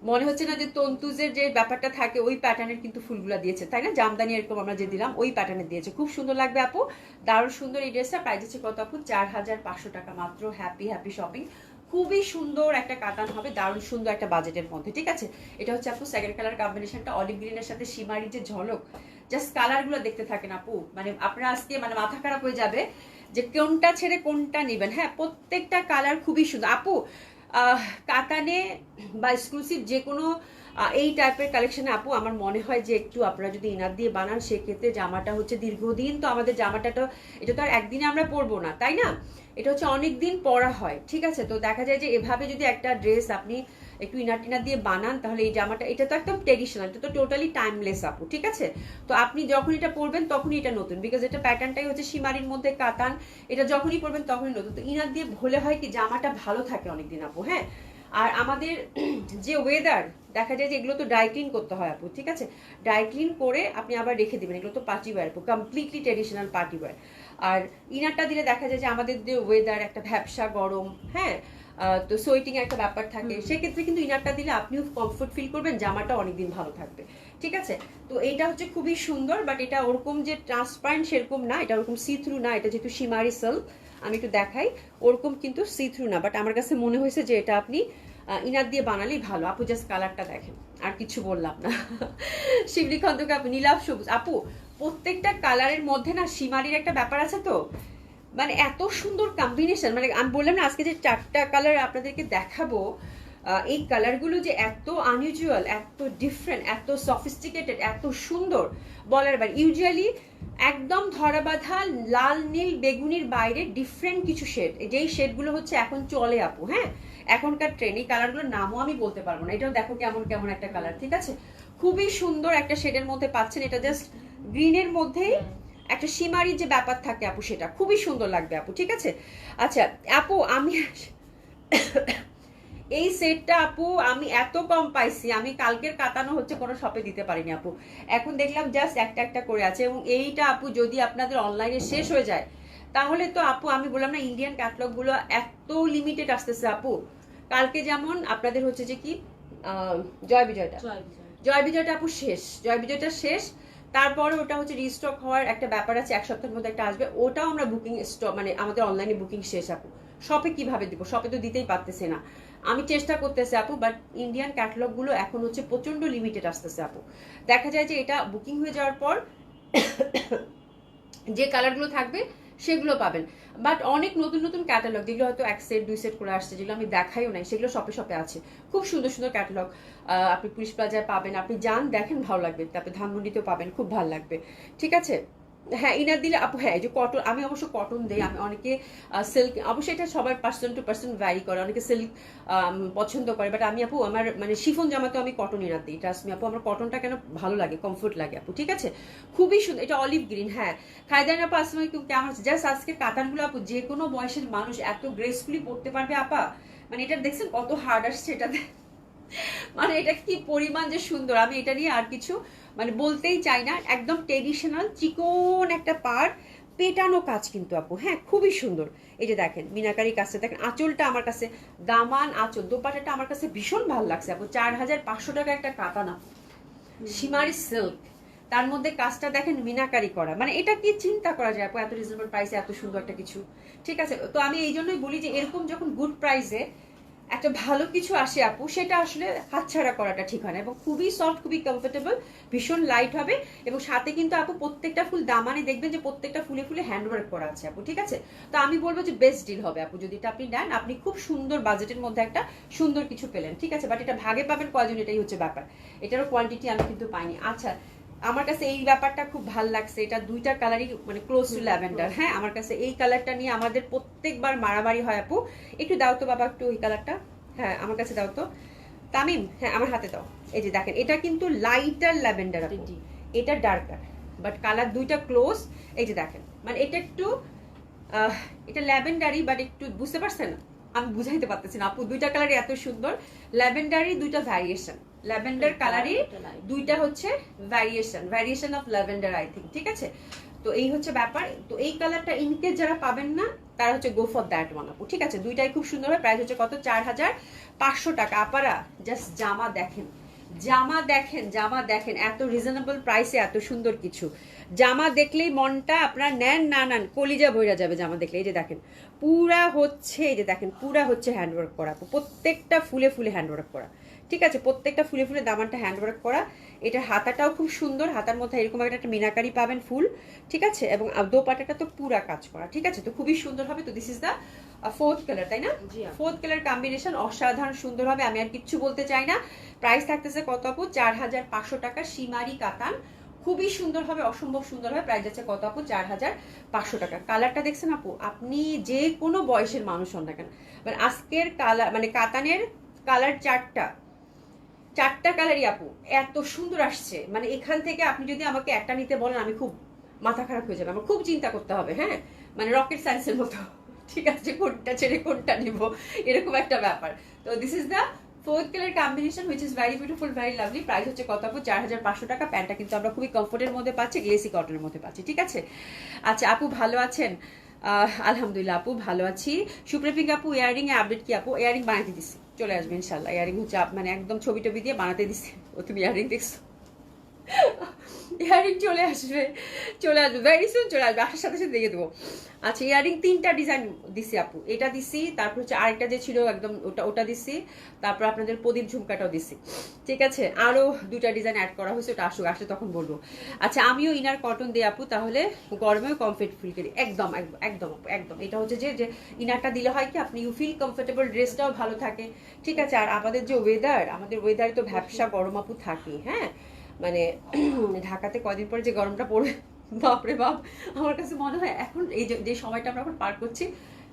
মনে হচ্ছে না যে তন্তুজের যে ব্যাপারটা থাকে ওই প্যাটার্নের কিন্তু ফুলগুলা দিয়েছে, তাই না? জামদানি এরকম আমরা যে দিলাম ওই প্যাটার্নের দিয়েছে, খুব সুন্দর লাগবে আপু, দারুণ সুন্দর। এই ড্রেসটা প্রাইস হচ্ছে কত আপু? 4500 টাকা মাত্র। Happy happy shopping. খুবই সুন্দর একটা কাতান হবে, দারুণ সুন্দর একটা বাজেটের মধ্যে, ঠিক আছে? এটা হচ্ছে আপু সেকেন্ড কালার কম্বিনেশনটা, অলিভ গ্রিনের সাথে শিমারির যে ঝলক, জাস্ট কালারগুলো দেখতে থাকেন আপু, মানে আপনারা আজকে মানে মাথা খারাপ হয়ে যাবে যে কোনটা ছেড়ে কোনটা নেবেন। হ্যাঁ, প্রত্যেকটা কালার খুবই সুন্দর আপু। কাতানে বা এক্সক্লুসিভ যে কোনো এই টাইপের কালেকশনে আপু আমার মনে হয় যে একটু আপনারা যদি ইনার দিয়ে বানান, সেক্ষেত্রে জামাটা হচ্ছে দীর্ঘদিন, তো আমাদের জামাটা তো এটা তো আর একদিনে আমরা পরবো না, তাই না? এটা হচ্ছে অনেক দিন পরা হয়, ঠিক আছে? তো দেখা যায় যে এভাবে যদি একটা ড্রেস আপনি একটু ইনার টিনার দিয়ে বানান, তাহলে এই জামাটা, এটা তো একদম ট্রেডিশনাল, এটা তো টোটালি টাইমলেস আপু, ঠিক আছে? তো আপনি যখন এটা পরবেন তখনই এটা নতুন, বিকজ এটা প্যাটার্নটাই হচ্ছে সীমারির মধ্যে কাতান, এটা যখনই পরবেন তখনই নতুন। তো ইনার দিয়ে হলে হয় কি জামাটা ভালো থাকে অনেকদিন আপু। হ্যাঁ, আর আমাদের যে ওয়েদার, দেখা যায় যে এগুলো তো ড্রাই ক্লিন করতে হয় আপু, ঠিক আছে? ড্রাই ক্লিন করে আপনি আবার রেখে দিবেন, এগুলো তো পার্টি ওয়্যার আপু, কমপ্লিটলি ট্রেডিশনাল পার্টি ওয়্যার। আর ইনারটা দিলে দেখা যায় যে আমাদের যে ওয়েদার একটা ভ্যাপসা গরম, হ্যাঁ, তো সোয়েটিং একটা ব্যাপার থাকে, সেক্ষেত্রে কিন্তু ইনারটা দিলে আপনিও কমফোর্ট ফিল করবেন, জামাটা অনেকদিন ভালো থাকবে, ঠিক আছে? তো এইটা হচ্ছে খুবই সুন্দর, বাট এটা ওরকম যে ট্রান্সপারেন্ট সেরকম না, এটা ওরকম সি থ্রু না, এটা যেহেতু শিমারি সিল্ক, আমি একটু দেখাই, ওরকম কিন্তু সি থ্রু না, বাট আমার কাছে মনে হয়েছে যে এটা আপনি ইনার দিয়ে বানালেই ভালো আপু। জাস্ট কালারটা দেখেন, আর কিছু বললাম না। শিবলি খন্দকার আপু, নীলাভ সবুজ আপু, প্রত্যেকটা কালারের মধ্যে না শিমারির একটা ব্যাপার আছে, তো মানে এত সুন্দর কম্বিনেশন, মানে আমি বললাম না আজকে যে 4টা কালার আপনাদেরকে দেখাবো, এই কালারগুলো যে এত আনইউজুয়াল, এত ডিফারেন্ট, এত সফিস্টিকেটেড, এত সুন্দর বলার বাইরে। ইউজুয়ালি একদম ধরা বাঁধা লাল নীল বেগুনির বাইরে ডিফারেন্ট কিছু শেড, যেই শেডগুলো হচ্ছে এখন চলে আপু। হ্যাঁ, এখনকার ট্রেন্ড, এই কালারগুলোর নামও আমি বলতে পারবো না। এটাও দেখো কেমন কেমন একটা কালার, ঠিক আছে? খুবই সুন্দর একটা শেডের মধ্যে পাচ্ছেন, এটা জাস্ট গ্রিনের মধ্যেই একটা শিমারি যে ব্যাপার থাকে আপু, সেটা খুবই সুন্দর লাগবে আপু, ঠিক আছে? আচ্ছা আপু, আমি এই সেটটা আপু আমি এত কম পাইছি, আমি কালকের কাতানো হচ্ছে কোনো শপে দিতে পারিনি আপু, এখন দেখলাম জাস্ট একটা একটা করে আছে। এবং এইটা আপু যদি আপনাদের অনলাইনে শেষ হয়ে যায়, তাহলে তো আপু আমি বললাম না, ইন্ডিয়ান ক্যাটালগ গুলো এত লিমিটেড আসতেছে আপু। কালকে যেমন আপনাদের হচ্ছে যে কি জয় বিজয়টা, জয় বিজয়টা আপু শেষ, জয় বিজয়টা শেষ, তারপরে ওটা হচ্ছে রিস্টক হওয়ার একটা ব্যাপার আছে, এক সপ্তাহের মধ্যে একটা আসবে, ওটাও আমরা বুকিং স্টক মানে আমাদের অনলাইনে বুকিং শেষ আপু। শপে কিভাবে দিব, শপে তো দিতেই পারতেছে না, আমি চেষ্টা করতেছি আপু, বাট ইন্ডিয়ান ক্যাটালগ গুলো এখন হচ্ছে প্রচন্ড লিমিটেড আসতেছে আপু। দেখা যায় যে এটা বুকিং হয়ে যাওয়ার পর যে কালারগুলো থাকবে সেগুলো পাবেন, বাট অনেক নতুন নতুন ক্যাটালগ যেগুলো হয়তো 1 সেট 2 সেট করে আসছে, যেগুলো আমি দেখাইও নাই, সেগুলো শপে শপে আছে, খুব সুন্দর সুন্দর ক্যাটালগ। আপনি পুলিশ প্লাজায় পাবেন, আপনি যান দেখেন ভালো লাগবে, তারপরে ধানমন্ডিতেও পাবেন, খুব ভালো লাগবে, ঠিক আছে? হ্যাঁ, ইনার দিলে আপু, হ্যাঁ, এই যে কটন, আমি অবশ্য কটন দেই, আমি অনেকে সিল্ক, অবশ্যই এটা সবার পার্সন টু পার্সন ভ্যারি করে, অনেকে সিল্ক পছন্দ করে, বাট আমি আপু আমার মানে শিফন জামাতে আমি কটন ইনার দিই, ট্রাস্ট মি আপু, আমার কটনটা কেন ভালো লাগে, কমফোর্ট লাগে আপু, ঠিক আছে? খুবই সুন্দর, এটা অলিভ গ্রিন। হ্যাঁ, খায়দান আপা আসলে কেমন আছে? জাস্ট আজকের কাতানগুলো আপু যে কোনো বয়সের মানুষ এত গ্রেসফুলি পড়তে পারবে আপা, মানে এটা দেখছেন কত হার্ড আসছে এটাতে, মানে এটা কি পরিমাণ যে সুন্দর, আমি এটা নিয়ে আর কিছু মানে বলতেই চাই না। একদম ট্রেডিশনাল চিকন একটা পাড়, পেটানো কাজ কিন্তু আপু, হ্যাঁ খুবই সুন্দর। এই যে দেখেন মিনাকারি কাজটা দেখেন, আঁচলটা আমার কাছে, দামান আঁচল দোপাট্টাটা আমার কাছে ভীষণ ভালো লাগছে আপু। 4500 টাকা একটা কাতানা শিমারি সিল্ক, তার মধ্যে কাজটা দেখেন মিনাকারি করা, মানে এটা কি চিন্তা করা যায় আপু, এত রিজনেবল প্রাইসে এত সুন্দর একটা কিছু। ঠিক আছে, তো আমি এই জন্যই বলি যে এরকম যখন গুড প্রাইসে একটা ভালো কিছু আসে আপু, সেটা আসলে হাতছাড়া করাটা ঠিক হয় না। এবং খুবই সফট, খুবই কমফোর্টেবল, ভীষণ লাইট হবে। এবং সাথে কিন্তু আপু প্রত্যেকটা ফুল দামানে দেখবেন যে প্রত্যেকটা ফুলে ফুলে হ্যান্ডওয়ার্ক করা আছে আপু। ঠিক আছে, তো আমি বলবো যে বেস্ট ডিল হবে আপু যদি এটা আপনি নেন। আপনি খুব সুন্দর বাজেটের মধ্যে একটা সুন্দর কিছু পেলেন। ঠিক আছে, বাট এটা ভাগে পাবেন কয়জন, এটাই হচ্ছে ব্যাপার। এটারও কোয়ান্টিটি আমি কিন্তু পাইনি। আচ্ছা, আমার কাছে এই ব্যাপারটা খুব ভালো লাগছে, এটা দুইটা কালারই মানে ক্লোজ টু ল্যাভেন্ডার। হ্যাঁ, আমার কাছে এই কালারটা নিয়ে আমাদের প্রত্যেকবার মারামারি হয় আপু। একটু দাও তো বাবা, একটু ওই কালারটা, হ্যাঁ আমার কাছে দাও তো তামিম, হ্যাঁ আমার হাতে দাও। এই যে দেখেন, এটা কিন্তু লাইটার ল্যাভেন্ডার আপু, এটা ডার্কার, বাট কালার দুইটা ক্লোজ। এই যে দেখেন, মানে এটা একটু এটা ল্যাভেন্ডারি, বাট একটু বুঝতে পারছেন, আমি বুঝাইতে পারতেছি না আপু। দুইটা কালারই এত সুন্দর, ল্যাভেন্ডারি দুইটা ভ্যারিয়েশন, ল্যাভেন্ডার কালারই দুইটা হচ্ছে variation of lavender I think. ঠিক আছে, তো এই হচ্ছে ব্যাপার। তো এই কালারটা ইনকেস যারা পাবেন না তারা হচ্ছে গো ফর দ্যাট ওয়ান আপু। ঠিক আছে, দুইটাই খুব সুন্দর হয়। প্রাইস হচ্ছে কত, 4500 টাকা। আপারা জাস্ট জামা দেখেন, জামা দেখেন, জামা দেখেন, এত রিজনেবল প্রাইসে এত সুন্দর কিছু জামা দেখলেই মনটা আপনার নেন না নেন কলিজা বইরা যাবে জামা দেখলে। এই যে দেখেন পুরা হচ্ছে, এই যে দেখেন পুরা হচ্ছে হ্যান্ডওয়ার্ক করা, প্রত্যেকটা ফুলে ফুলে হ্যান্ডওয়ার্ক করা। ঠিক আছে, প্রত্যেকটা ফুলে ফুলে দামানটা হ্যান্ডওয়ার্ক করা। এটা হাতাটাও খুব সুন্দর, হাতার মধ্যে এরকম একটা মিনাকারি পাবেন ফুল। ঠিক আছে, এবং দোপাট্টাটা তো পুরা কাজ করা। ঠিক আছে, তো খুবই সুন্দর হবে। তো this is the fourth colour, তাই না? ফোর্থ কালার কম্বিনেশন অসাধারণ সুন্দর হবে, আমি আর কিচ্ছু বলতে চাই না। প্রাইস থাকতেছে কত আপু, 4500 টাকা, শিমারি কাতান, খুবই সুন্দর হবে, অসম্ভব সুন্দর হবে। প্রাইস যাচ্ছে কত আপু, 4500 টাকা। কালারটা দেখছেন আপু, আপনি যে কোনো বয়সের মানুষ হন না কেন, মানে আজকের কালার মানে কাতানের কালার চারটা কালারই আপু এত সুন্দর আসছে, মানে এখান থেকে আপনি যদি আমাকে একটা নিতে বলেন আমি খুব মাথা খারাপ হয়ে যাবে, আমার খুব চিন্তা করতে হবে। হ্যাঁ, মানে রকেট সায়েন্সের মতো। ঠিক আছে, কোনটা ছেড়ে কোনটা নিব, এরকম একটা ব্যাপার। তো this is the fourth colour combination which is very beautiful, very lovely. Price হচ্ছে কত আপু, 4500 টাকা। প্যান্টটা কিন্তু আমরা খুবই কমফোর্টের মধ্যে পাচ্ছি, গ্লেসি কটনের মধ্যে পাচ্ছি। ঠিক আছে, আচ্ছা আপু ভালো আছেন? আলহামদুলিল্লাহ আপু ভালো আছি। সুপ্রপিং আপু ইয়ারিং এ আপডেট কি আপু? ইয়ারিং বানাতে দিছি, চলে আসবে ইনশাল্লাহ। ইয়ারিং হচ্ছে মানে একদম ছবি টবি দিয়ে বানাতে দিছি। ও তুমি ইয়ারিং দেখছো? ইয়ারিং চলে আসবে, চলে আসবে ভেরি সুন, চলে আসবে, আসার সাথে সাথে দিয়ে দেবো। আচ্ছা, ইয়ারিং 3টা ডিজাইন দিছি আপু, এটা দিছি, তারপর হচ্ছে আরেকটা যে ছিল একদম ওটা দিছি, তারপর আপনাদের প্রদীপ ঝুমকাটাও দিছি। ঠিক আছে, আরো 2টা ডিজাইন অ্যাড করা হয়েছে, ওটা আসলে তখন বলবো। আচ্ছা, আমিও ইনার কটন দিই আপু, তাহলে গরমেও কমফর্ট ফিল করি। একদম একদম একদম, এটা হচ্ছে যে ইনারটা দিলে হয় কি আপনি ইউ ফিল কমফোর্টেবল, ড্রেসটাও ভালো থাকে। ঠিক আছে, আর আমাদের যে ওয়েদার, আমাদের ওয়েদারে তো ভ্যাপসা গরম আপু থাকি। হ্যাঁ, মানে ঢাকাতে কদিন পরে যে গরমটা পড়বে, বাপরে বাপ, আমার কাছে মনে হয় এখন এই যে সময়টা আমরা এখন পার করছি,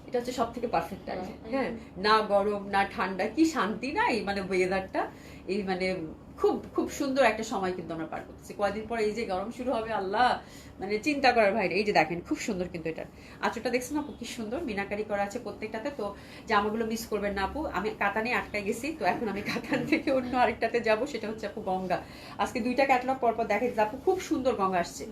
এটা হচ্ছে সব থেকে পারফেক্ট টাইম। হ্যাঁ, না গরম না ঠান্ডা, কি শান্তি না এই মানে ওয়েদারটা, এই মানে খুব খুব সুন্দর একটা সময় কিন্তু আমরা পার করতেছি। কয়দিন পরে এই যে গরম শুরু হবে, আল্লাহ, মানে চিন্তা করার বাইরে। এই যে দেখেন খুব সুন্দর কিন্তু এটা আঁচলটা দেখছেন আপু, কি সুন্দর মিনাকারি করা আছে প্রত্যেকটাতে। তো জামাগুলো মিস করবেন না আপু। আমি কাতানে আটকাই গেছি, তো এখন আমি কাতান থেকে অন্য আরেকটাতে যাব, সেটা হচ্ছে আপু গঙ্গা। আজকে 2টা ক্যাটালগ পরপর দেখাইছি আপু, খুব সুন্দর গঙ্গা আসছে।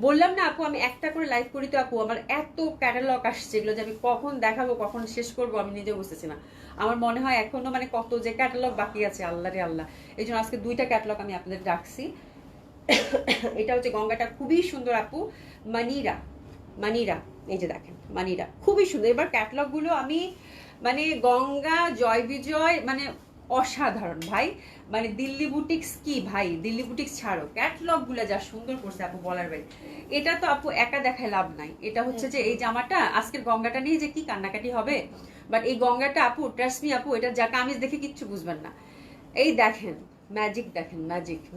বললাম না আপু, আমি একটা করে লাইভ করি তো আপু, আমার এত ক্যাটালগ আসছে, এগুলো যে আমি কখন দেখাবো কখন শেষ করবো আমি নিজে বুঝতেছি না। আমার মনে হয় এখনো মানে কত যে ক্যাটালগ বাকি আছে, আল্লাহ রে আল্লাহ। এই জন্য আজকে 2টা ক্যাটালগ আমি আপনাদের রাখছি। এটা হচ্ছে গঙ্গাটা, খুবই সুন্দর আপু, মানিরা, এই যে দেখেন মানিরা, খুবই সুন্দর। এবার ক্যাটালগ গুলো আমি মানে গঙ্গা, জয় বিজয়, মানে অসাধারণ ভাই। মানে দিল্লি বুটিক্স কি ভাই, দিল্লি বুটিক্স ছাড়ো, ক্যাটালগ গুলো যা সুন্দর করছে আপু বলার বাইরে। এটা তো আপু একা দেখায় লাভ নাই, এটা হচ্ছে যে এই জামাটা আজকের গঙ্গাটা নিয়ে যে কি কান্নাকাটি হবে, বাট এই গঙ্গাটা আপু ট্রাস্ট মি আপু, এটা যা কামিজ দেখে কিচ্ছু বুঝবেন না। এই দেখেন ম্যাজিক, দেখেন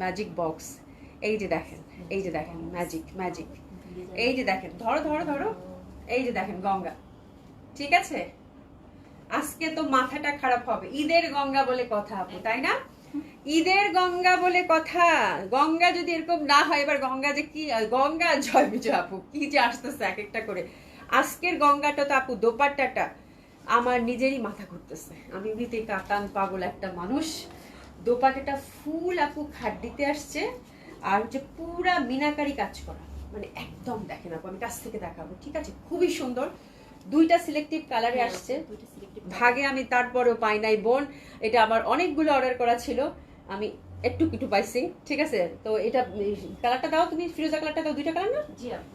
ম্যাজিক বক্স, এই যে দেখেন, এই যে দেখেন ম্যাজিক, এই যে দেখেন, ধরো, এই যে দেখেন গঙ্গা। ঠিক আছে, আজকে তো মাথাটা খারাপ হবে। ঈদের গঙ্গা বলে কথা আপু, তাই না? ঈদের গঙ্গা বলে কথা। গঙ্গা যদি এরকম না হয়, এবার গঙ্গা যে কি গঙ্গা, জয় বিজয় আপু, কি যে আসতেছে এক একটা করে। আজকের গঙ্গাটা তো আপু দোপাট্টাটা আমার নিজেরই মাথা ঘুরতেছে। আমি এমনিতে কাতান পাগল একটা মানুষ, দোপাট্টাটা ফুল আপু খাড্ডিতে আসছে, আর হচ্ছে পুরা মিনাকারি কাজ করা, মানে একদম দেখেন আপু, আমি কাছ থেকে দেখাবো, ঠিক আছে? খুবই সুন্দর, দুইটা সিলেক্টিভ কালারে আসছে, ভাগে আমি তারপরেও পাই নাই বোন, এটা আমার অনেকগুলো অর্ডার করা ছিল, আমি একটু একটু পাইছি, ঠিক আছে? তো এটা কালারটা দাও তুমি, ফিরোজা কালারটা দাও, দুইটা কালার না?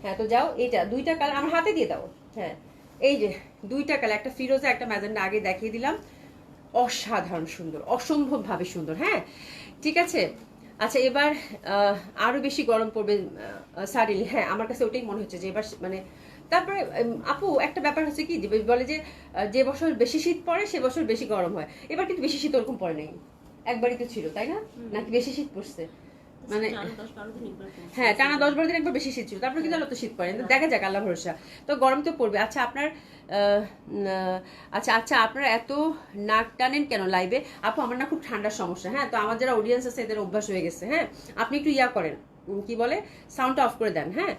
হ্যাঁ, তো যাও, এটা দুইটা কালার আমার হাতে দিয়ে দাও। হ্যাঁ, এই যে দুইটা কালার, একটা ফিরোজা একটা ম্যাজেন্ডা, আগে দেখিয়ে দিলাম, অসাধারণ সুন্দর, অসম্ভবভাবে সুন্দর। হ্যাঁ, ঠিক আছে। আচ্ছা, এবার আরো বেশি গরম পড়বে সাডেনলি, হ্যাঁ আমার কাছে ওটাই মনে হচ্ছে যে এবার মানে তারপরে আপু একটা ব্যাপার হচ্ছে কি, বলে যে যে বছর বেশি শীত পড়ে সে বছর বেশি গরম হয়, এবার কিন্তু বেশি শীত ওরকম পড়ে নাই, একবারই তো ছিল, তাই না? নাকি বেশি শীত পড়ছে? মানে হ্যাঁ, টানা 10-12 দিন একবার বেশি শীত ছিল, তারপরে কিন্তু তো শীত পড়ে, দেখা যাক, আল্লাহ ভরসা। তো গরম তো পড়বে। আচ্ছা আপনার আচ্ছা আপনারা এত নাক টানেন কেন লাইভে? আপু আমার না খুব ঠান্ডার সমস্যা, হ্যাঁ, তো আমার যারা অডিয়েন্স আছে এদের অভ্যাস হয়ে গেছে। হ্যাঁ, আপনি একটু ইয়া করেন, কি বলে, সাউন্ডটা অফ করে দেন। হ্যাঁ,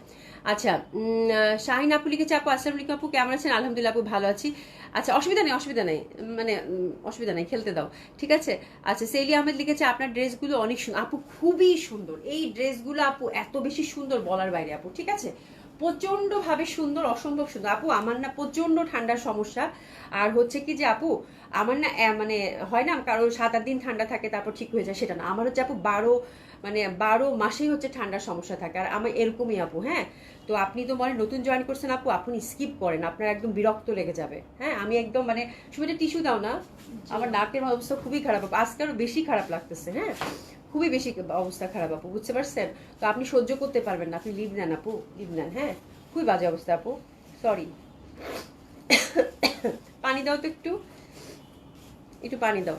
আচ্ছা শাহিন আপু লিখেছে, আপু আসসালামু আলাইকুম আপু, কেমন আছেন? আলহামদুলিল্লাহ আপু ভালো আছি। আচ্ছা, অসুবিধা নেই, মানে অসুবিধা নেই, খেলতে দাও, ঠিক আছে। আচ্ছা, সেলি আহমেদ লিখেছে, আপনার ড্রেসগুলো অনেক সুন্দর আপু, খুবই সুন্দর এই ড্রেসগুলো আপু, এত বেশি সুন্দর বলার বাইরে আপু, ঠিক আছে, প্রচন্ড ভাবে সুন্দর, অসম্ভব সুন্দর আপু। আমার না প্রচন্ড ঠান্ডার সমস্যা, আর হচ্ছে কি যে আপু আমার না মানে হয় না কারো 7-8 দিন ঠান্ডা থাকে তারপর ঠিক হয়ে যায়, সেটা না, আমার হচ্ছে আপু 12 মাসেই হচ্ছে ঠান্ডার সমস্যা থাকে, আর আমার এরকমই আপু। হ্যাঁ, তো আপনি তো মানে নতুন জয়েন করছেন আপু, আপনি স্কিপ করেন, আপনার একদম বিরক্ত লেগে যাবে। হ্যাঁ, আমি একদম মানে সুবিধা টিস্যু দাও না, আমার নাকের অবস্থা খুবই খারাপ আপু, আজকে আরো বেশি খারাপ লাগতেছে। হ্যাঁ, খুবই বেশি অবস্থা খারাপ আপু, বুঝতে পারছেন? তো আপনি সহ্য করতে পারবেন না, আপনি লিভ নেন আপু, লিভ নেন। হ্যাঁ, খুবই বাজে অবস্থা আপু, সরি। পানি দাও তো, একটু একটু পানি দাও।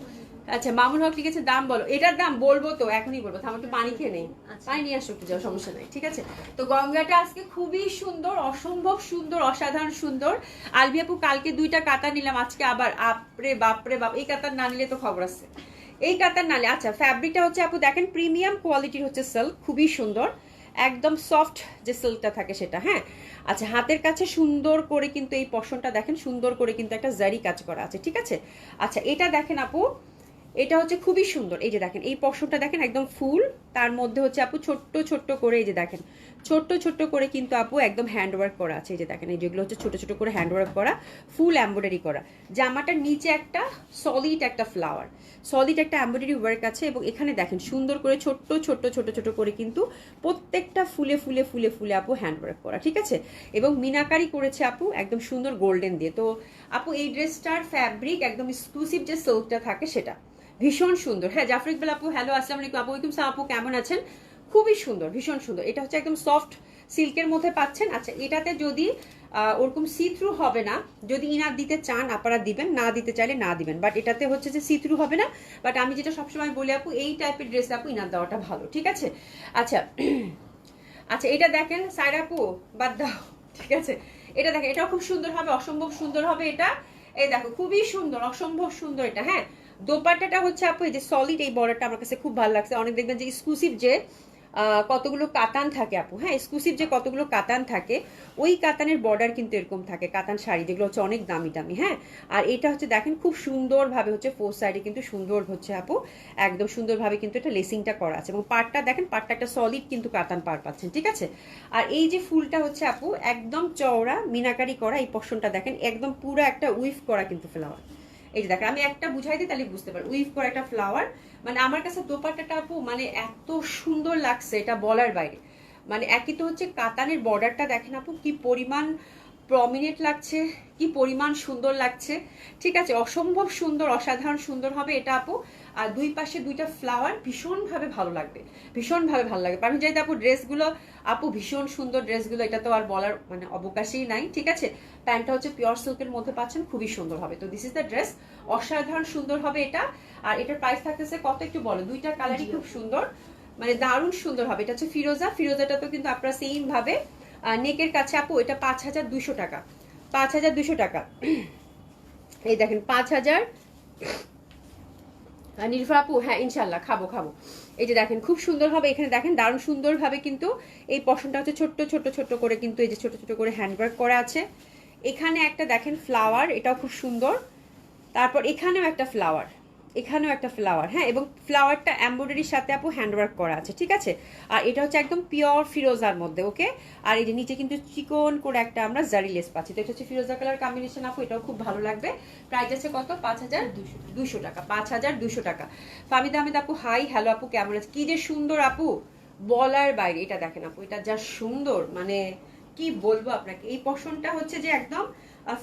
আচ্ছা, মামুন হক লিখেছে, দাম বলো। এটার দাম বলবো তো, এখনই বলবো, থাম একটু পানি খেয়ে নেই, পানি নিয়ে আসো একটু, যাও, সমস্যা নাই, ঠিক আছে। তো গঙ্গাটা আজকে খুবই সুন্দর, অসম্ভব সুন্দর, অসাধারণ সুন্দর। আলবি আপু কালকে 2টা কাতার নিলাম, আজকে আবার আপরে বাপরে বাপ, এই কাতার না নিলে তো খবর আছে, এই কাতার নালে। আচ্ছা, ফ্যাব্রিকটা হচ্ছে আপু দেখেন প্রিমিয়াম কোয়ালিটির হচ্ছে সিল্ক, খুবই সুন্দর, একদম সফট যে সিল্কটা থাকে সেটা। হ্যাঁ, আচ্ছা, হাতের কাছে সুন্দর করে কিন্তু এই পশনটা দেখেন, সুন্দর করে কিন্তু একটা জারি কাজ করা আছে, ঠিক আছে। আচ্ছা, এটা দেখেন আপু, এটা হচ্ছে খুবই সুন্দর, এই যে দেখেন এই পশনটা দেখেন একদম ফুল, তার মধ্যে হচ্ছে আপু ছোট্ট ছোট্ট করে, এই যে দেখেন ছোট্ট ছোট্ট করে কিন্তু আপু একদম হ্যান্ডওয়ার্ক করা আছে, এই যে দেখেন এই যেগুলো হচ্ছে ছোট ছোট করে হ্যান্ডওয়ার্ক করা, ফুল এমব্রয়ডারি করা। জামাটার নিচে একটা সলিড একটা ফ্লাওয়ার, সলিড একটা এমব্রয়ডারি ওয়ার্ক আছে, এবং এখানে দেখেন সুন্দর করে ছোট্ট ছোট্ট ছোট ছোট করে কিন্তু প্রত্যেকটা ফুলে ফুলে ফুলে ফুলে আপু হ্যান্ডওয়ার্ক করা, ঠিক আছে, এবং মিনাকারি করেছে আপু একদম সুন্দর গোল্ডেন দিয়ে। তো আপু এই ড্রেসটার ফ্যাব্রিক একদম এক্সক্লুসিভ যে সিল্কটা থাকে সেটা ভীষণ সুন্দর। হ্যাঁ, জাফর ইকবাল আপু, হ্যালো, আসসালামু আলাইকুম আপু, ওয়ালাইকুম সালাম আপু, কেমন আছেন? খুবই সুন্দর, ভীষণ সুন্দর, এটা হচ্ছে একদম সফট সিল্কের মধ্যে পাচ্ছেন। আচ্ছা, এটাতে যদি ওরকম সি থ্রু হবে না, যদি ইনার দিতে চান আপনারা দিবেন, না দিতে চাইলে না দিবেন, বাট এটাতে হচ্ছে যে সি থ্রু হবে না। বাট আমি যেটা সবসময় বলি আপু, এই টাইপের ড্রেস আপু ইনার দেওয়াটা ভালো, ঠিক আছে। আচ্ছা আচ্ছা, এটা দেখেন সাইরা আপু, বাদ দাও, ঠিক আছে, এটা দেখেন, এটাও খুব সুন্দর হবে, অসম্ভব সুন্দর হবে এটা, এই দেখো খুবই সুন্দর, অসম্ভব সুন্দর এটা। হ্যাঁ, দোপাট্টাটা হচ্ছে আপু এই যে সলিড, এই বর্ডারটা আমার কাছে খুব ভালো লাগছে। অনেক দেখবেন যে এক্সক্লুসিভ যে কতগুলো কাতান থাকে আপু, হ্যাঁ, এক্সক্লুসিভ যে কতগুলো কাতান থাকে, ওই কাতানের বর্ডার কিন্তু এরকম থাকে, কাতান শাড়ি যেগুলো হচ্ছে অনেক দামি দামি। হ্যাঁ, আর এটা হচ্ছে দেখেন খুব সুন্দরভাবে হচ্ছে ফোর সাইডে কিন্তু সুন্দর হচ্ছে আপু একদম সুন্দরভাবে কিন্তু এটা লেসিংটা করা আছে, এবং পাড়টা দেখেন, পাড়টা একটা সলিড কিন্তু কাতান পাড় পাচ্ছেন, ঠিক আছে। আর এই যে ফুলটা হচ্ছে আপু একদম চওড়া মিনাকারি করা, এই পশনটা দেখেন একদম পুরো একটা উইফ করা কিন্তু ফ্লাওয়ার, এই যে দেখেন আমি একটা বুঝাই দিই তাহলে বুঝতে পারো, উইভ করা একটা ফ্লাওয়ার। মানে আমার কাছে দোপাট্টাটা আপু মানে এত সুন্দর লাগছে, এটা বলার বাইরে। মানে একই তো হচ্ছে কাতানের বর্ডারটা দেখেন আপু কি পরিমাণ প্রমিনেন্ট লাগছে, কি পরিমাণ সুন্দর লাগছে, ঠিক আছে, অসম্ভব সুন্দর, অসাধারণ সুন্দর হবে এটা আপু। আর দুই পাশে 2টা ফ্লাওয়ার, ভীষণভাবে ভালো লাগবে, ভীষণভাবে ভালো লাগবে। কারণ যাইতে আপু ড্রেসগুলো আপু ভীষণ সুন্দর ড্রেসগুলো, এটা তো আর বলার মানে অবকাশই নাই, ঠিক আছে। প্যান্টটা হচ্ছে পিওর সিল্কের মধ্যে পাচ্ছেন, খুবই সুন্দর হবে। তো দিস ইজ দ্য ড্রেস, অসাধারণ সুন্দর হবে এটা। আর এটার প্রাইস থাকতেছে কত একটু বলো? 2টা কালারই খুব সুন্দর, মানে দারুণ সুন্দর হবে। এটা হচ্ছে ফিরোজা, ফিরোজাটা তো কিন্তু আপনারা সেম ভাবে নেকের কাছে আপু, এটা 5200 টাকা, 5200 টাকা। এই দেখেন 5000। নির্ভা আপু, হ্যাঁ ইনশাল্লাহ খাবো খাবো। এই যে দেখেন খুব সুন্দর হবে, এখানে দেখেন দারুণ সুন্দর ভাবে কিন্তু এই পশনটা হচ্ছে ছোট্ট ছোট্ট ছোট্ট করে কিন্তু এই যে ছোট ছোট করে হ্যান্ডওয়ার্ক করা আছে। এখানে একটা দেখেন ফ্লাওয়ার, এটাও খুব সুন্দর। তারপর এখানেও একটা ফ্লাওয়ার, এখানেও একটা ফ্লাওয়ার, হ্যাঁ, এবং ফ্লাওয়ারটা এমব্রয়ডারির সাথে আপু হ্যান্ডওয়ার্ক করা আছে, ঠিক আছে। আর এটা হচ্ছে একদম পিওর ফিরোজার মধ্যে, ওকে। আর এই যে নিচে কিন্তু চিকন করে একটা আমরা জারি লেস পাচ্ছি, তো এটা হচ্ছে ফিরোজা কালার কম্বিনেশন আপু, এটাও খুব ভালো লাগবে। প্রাইস আছে কত? 5200 টাকা, 5200 টাকা। ফাহমিদা আহমেদ আপু হাই, হ্যালো আপু, কেমন আছে? কি যে সুন্দর আপু, বলার বাইরে। এটা দেখেন আপু, এটা যা সুন্দর, মানে কি বলবো আপনাকে। এই পশনটা হচ্ছে যে একদম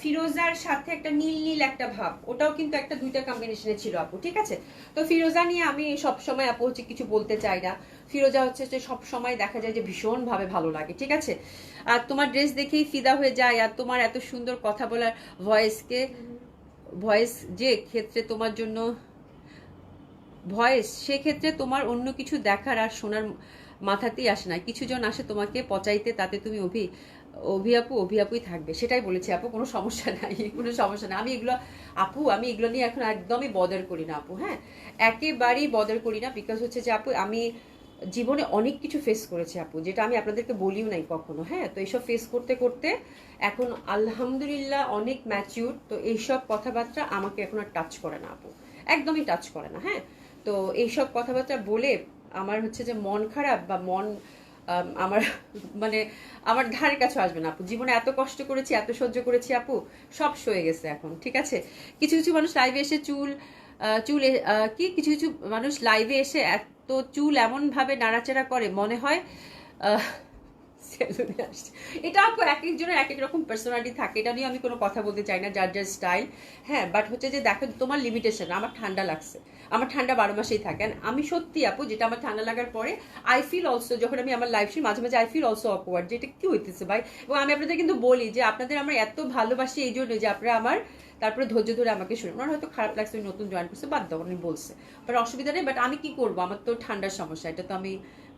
ফিরোজার সাথে একটা নীল নীল একটা ভাব, ওটাও কিন্তু একটা দুইটা কম্বিনেশনে ছিল আপু, ঠিক আছে। তো ফিরোজা নিয়ে আমি সব সময় আপু হচ্ছে কিছু বলতে চাই না। ফিরোজা হচ্ছে যে সব সময় দেখা যায় যে ভীষণ ভাবে ভালো লাগে, ঠিক আছে। আর তোমার ড্রেস দেখেই ফিদা হয়ে যায়, আর তোমার এত সুন্দর কথা বলার ভয়েস যে ক্ষেত্রে তোমার জন্য ভয়েস, সেক্ষেত্রে তোমার অন্য কিছু দেখার আর শোনার মাথাতেই আসে না। কিছু জন আসে তোমাকে পচাইতে, তাতে তুমি অভিয়াপুই থাকবে। সেটাই বলেছি আপু, কোনো সমস্যা নাই, কোনো সমস্যা নাই। আমি এগুলো নিয়ে এখন একদমই বদার করি না আপু, হ্যাঁ, একেবারেই বদার করি না। বিকজ হচ্ছে যে আপু আমি জীবনে অনেক কিছু ফেস করেছি আপু, যেটা আমি আপনাদেরকে বলিও নাই কখনো, হ্যাঁ। তো এইসব ফেস করতে করতে এখন আলহামদুলিল্লাহ অনেক ম্যাচিউর। তো এইসব কথাবার্তা আমাকে এখন আর টাচ করে না আপু, একদমই টাচ করে না, হ্যাঁ। তো এইসব কথাবার্তা বলে আমার হচ্ছে যে মন খারাপ বা মন আমার মানে আমার ধারে কাছে আসবে না আপু। জীবনে এত কষ্ট করেছি, এত সহ্য করেছি আপু, সব সয়ে গেছে এখন, ঠিক আছে। কিছু কিছু মানুষ লাইভে এসে কিছু কিছু মানুষ লাইভে এসে এত চুল এমন ভাবে নাড়াচাড়া করে মনে হয় সেলুনে আসছে। এটা আপু এক একজনের এক এক রকম পার্সোনালিটি থাকে, এটা নিয়ে আমি কোনো কথা বলতে চাই না, যার যার স্টাইল, হ্যাঁ। বাট হচ্ছে যে দেখো তোমার লিমিটেশন। আমার ঠান্ডা লাগছে, আমার ঠান্ডা 12 মাসেই থাকে। আমি সত্যি আপু, যেটা আমার ঠান্ডা লাগার পরে আই ফিল অলসো, যখন আমি আমার লাইফ মাঝে মাঝে আই ফিল অলসো অকওয়ার্ড, যে এটা কি হইতেছে ভাই। এবং আমি আপনাদের কিন্তু বলি যে আপনাদের আমরা এত ভালোবাসি এই জন্য যে আপনারা আমার তারপরে ধৈর্য ধরে আমাকে শুনে। আমার হয়তো খারাপ লাগছে, আমি নতুন জয়েন করছে, বাদ দাও, আমি বলছে, বাট অসুবিধা নেই। বাট আমি কি করবো, আমার তো ঠান্ডার সমস্যা, এটা তো আমি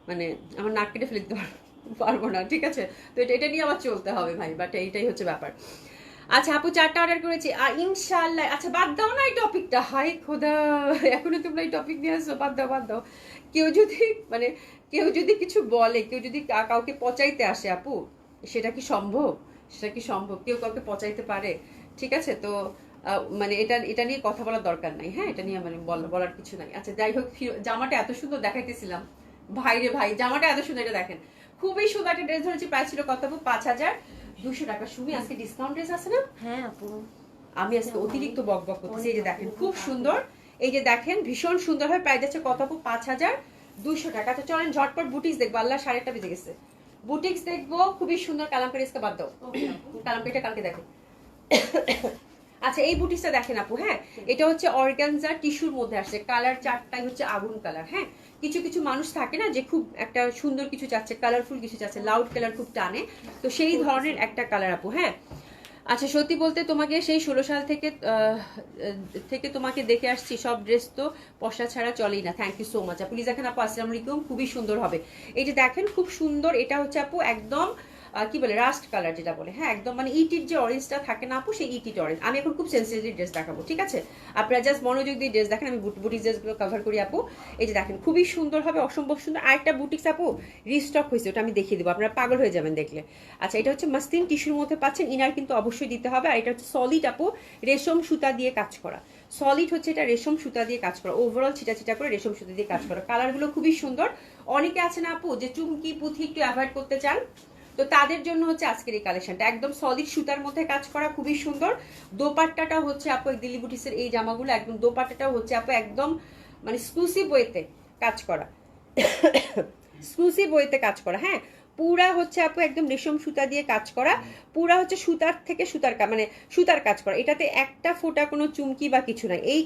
মানে আমার নাক কেটে ফেলে দিতে পারবো না, ঠিক আছে। তো এটা নিয়ে আমার চলতে হবে ভাই, বাট এইটাই হচ্ছে ব্যাপার। আচ্ছা আপু 4টা অর্ডার করেছি ইনশাল্লাহ। আচ্ছা বাদ দাও না এই টপিকটা, হাই খোদা, এখনো তোমরা এই টপিক নিয়ে আসছো, বাদ দাও বাদ দাও। কেউ যদি মানে কেউ যদি কিছু বলে, কেউ যদি কাউকে পচাইতে আসে আপু, সেটা কি সম্ভব? সেটা কি সম্ভব? কেউ কাউকে পচাইতে পারে? ঠিক আছে। তো মানে এটা নিয়ে কথা বলার দরকার নাই, হ্যাঁ, এটা নিয়ে মানে বলার কিছু নাই। আচ্ছা যাই হোক, জামাটা এত সুন্দর দেখাইতেছিলাম ভাই রে ভাই, জামাটা এত সুন্দর, এটা দেখেন খুবই সুন্দর একটা ড্রেস ধরেছি। প্রাইস ছিল কত আপু? 5200 টাকা। সুমি আজকে ডিসকাউন্ট ড্রেস আছে না? হ্যাঁ আপু, আমি আজকে অতিরিক্ত বকবক করতেছি। এই যে দেখেন খুব সুন্দর, এই যে দেখেন ভীষণ সুন্দর হয়। প্রাইস আছে কত আপু? 5200 টাকা। তো চলেন ঝটপট বুটিক্স দেখবো, আল্লাহ 1:30 বেজে গেছে। বুটিক্স দেখবো, খুবই সুন্দর কালামকারি। ইসকে বাদ দাও, কালামকারিটা কালকে দেখেন। আচ্ছা এই বুটিক্সটা দেখেন আপু, হ্যাঁ, এটা হচ্ছে অর্গানজা টিস্যুর মধ্যে আসছে। কালার চারটাই হচ্ছে আগুন কালার, হ্যাঁ। কিছু কিছু মানুষ থাকে না যে খুব একটা সুন্দর কিছু চাচ্ছে, কালারফুল কিছু চাচ্ছে, লাউড কালার খুব টানে, তো সেই ধরনের একটা কালার আপু, হ্যাঁ। আচ্ছা সত্যি বলতে তোমাকে সেই 16 সাল থেকে তোমাকে দেখে আসছি, সব ড্রেস তো পশা ছাড়া চলেই না। থ্যাংক ইউ সো মাচ আপু। প্লিজ দেখেন আপু, আসসালামু আলাইকুম, খুবই সুন্দর হবে। এই যে দেখেন খুব সুন্দর, এটা হচ্ছে আপু একদম কি বলে রাস্ট কালার যেটা বলে, হ্যাঁ, একদম মানে ইটির যে অরেঞ্জটা থাকে না আপু, সেই ইটিট অরেঞ্জ। আমি এখন খুব সেন্সিটিভ ড্রেস দেখাবো, ঠিক আছে। আপনারা জাস্ট মনোযোগ দিয়ে ড্রেস দেখেন, আমি বুটিক্স ড্রেসগুলো কভার করি আপু। এই যে দেখেন খুবই সুন্দর হবে, অসম্ভব সুন্দর। আরেকটা বুটিক্স আপু রিস্টক হয়েছে, ওটা আমি দেখিয়ে দেবো, আপনারা পাগল হয়ে যাবেন দেখলে। আচ্ছা এটা হচ্ছে মাসলিন টিস্যুর মধ্যে পাচ্ছেন, ইনার কিন্তু অবশ্যই দিতে হবে। আর এটা হচ্ছে সলিড আপু, রেশম সুতা দিয়ে কাজ করা। সলিড হচ্ছে এটা রেশম সুতা দিয়ে কাজ করা, ওভারঅল ছিটা ছিটা করে রেশম সুতা দিয়ে কাজ করা। কালারগুলো খুবই সুন্দর। অনেকে আছে না আপু যে চুমকি পুঁথি একটু অ্যাভয়েড করতে চান, তো তাদের জন্য হচ্ছে আজকের এই কালেকশনটা একদম সলিড সুতার মধ্যে কাজ করা, খুবই সুন্দর। দোপাট্টাটা হচ্ছে আপু দিল্লি বুটিক্সের এই জামাগুলো একদম দোপাট্টাটাও হচ্ছে আপু একদম মানে এক্সক্লুসিভ ওয়েতে কাজ করা, এক্সক্লুসিভ ওয়েতে কাজ করা, হ্যাঁ। পুরা হচ্ছে আপু একদম রেশম সুতা দিয়ে কাজ করা, পুরা হচ্ছে সুতার থেকে মানে সুতার কাজ করা। এটাতে একটা ফোঁটা কোনো চুমকি বা কিছু নাই। এই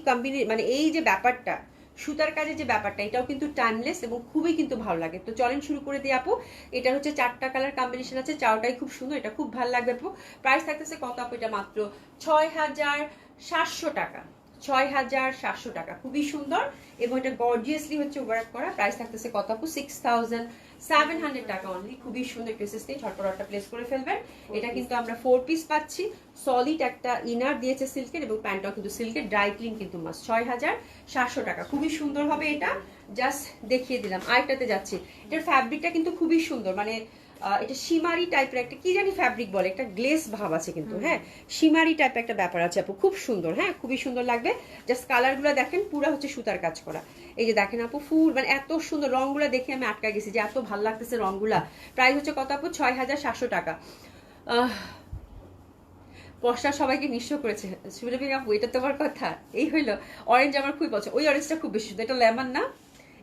মানে এই যে ব্যাপারটা, সুতার কাজে যে ব্যাপারটা, এটাও কিন্তু টাইমলেস এবং খুবই কিন্তু ভালো লাগে। তো চলেন শুরু করে দিই আপু। এটা হচ্ছে 4টা কালার কম্বিনেশন আছে, চারটাই খুব সুন্দর, এটা খুব ভালো লাগবে আপু। প্রাইস থাকতেছে কত আপু? এটা মাত্র 6700 টাকা, 6700 টাকা, খুবই সুন্দর। এবং এটা গর্জিয়াসলি হচ্ছে ওয়ার্ক করা। প্রাইস থাকতেছে কত আপু? 6700 টাকা অনলি। খুবই সুন্দর ড্রেসেস নিয়ে ঝটপট অর্ডার প্লেস করে ফেলবেন। এটা কিন্তু আমরা 4 পিস পাচ্ছি, সলিড একটা ইনার দিয়েছে সিল্কের, এবং প্যান্টটাও কিন্তু সিল্কের, ড্রাই ক্লিন কিন্তু মাস্ট। 6700 টাকা, খুবই সুন্দর হবে এটা। জাস্ট দেখিয়ে দিলাম। আরেকটাতে যাচ্ছি, এটার ফ্যাব্রিকটা কিন্তু খুবই সুন্দর, মানে এটা শিমারি টাইপের একটা কি জানি ফ্যাব্রিক বলে, একটা গ্লেস ভাব আছে কিন্তু, হ্যাঁ শিমারি টাইপের একটা ব্যাপার আছে আপু, খুব সুন্দর, হ্যাঁ খুবই সুন্দর লাগবে। জাস্ট কালারগুলো দেখেন, পুরো হচ্ছে সুতার কাজ করা। এই যে দেখেন আপু, ফুল মানে এত সুন্দর, রংগুলো দেখে আমি আটকা গেছি যে এত ভালো লাগতেছে রংগুলা। প্রাইস হচ্ছে কত আপু? 6,700 টাকা। বর্ষা সবাইকে নিঃস্ব করেছে। সুবিধা আপু, এটা তোমার কথা? এই হইলো অরেঞ্জ, আমার খুবই পছন্দ। ওই অরেঞ্জটা খুব বেশি সুন্দর। এটা লেমন না?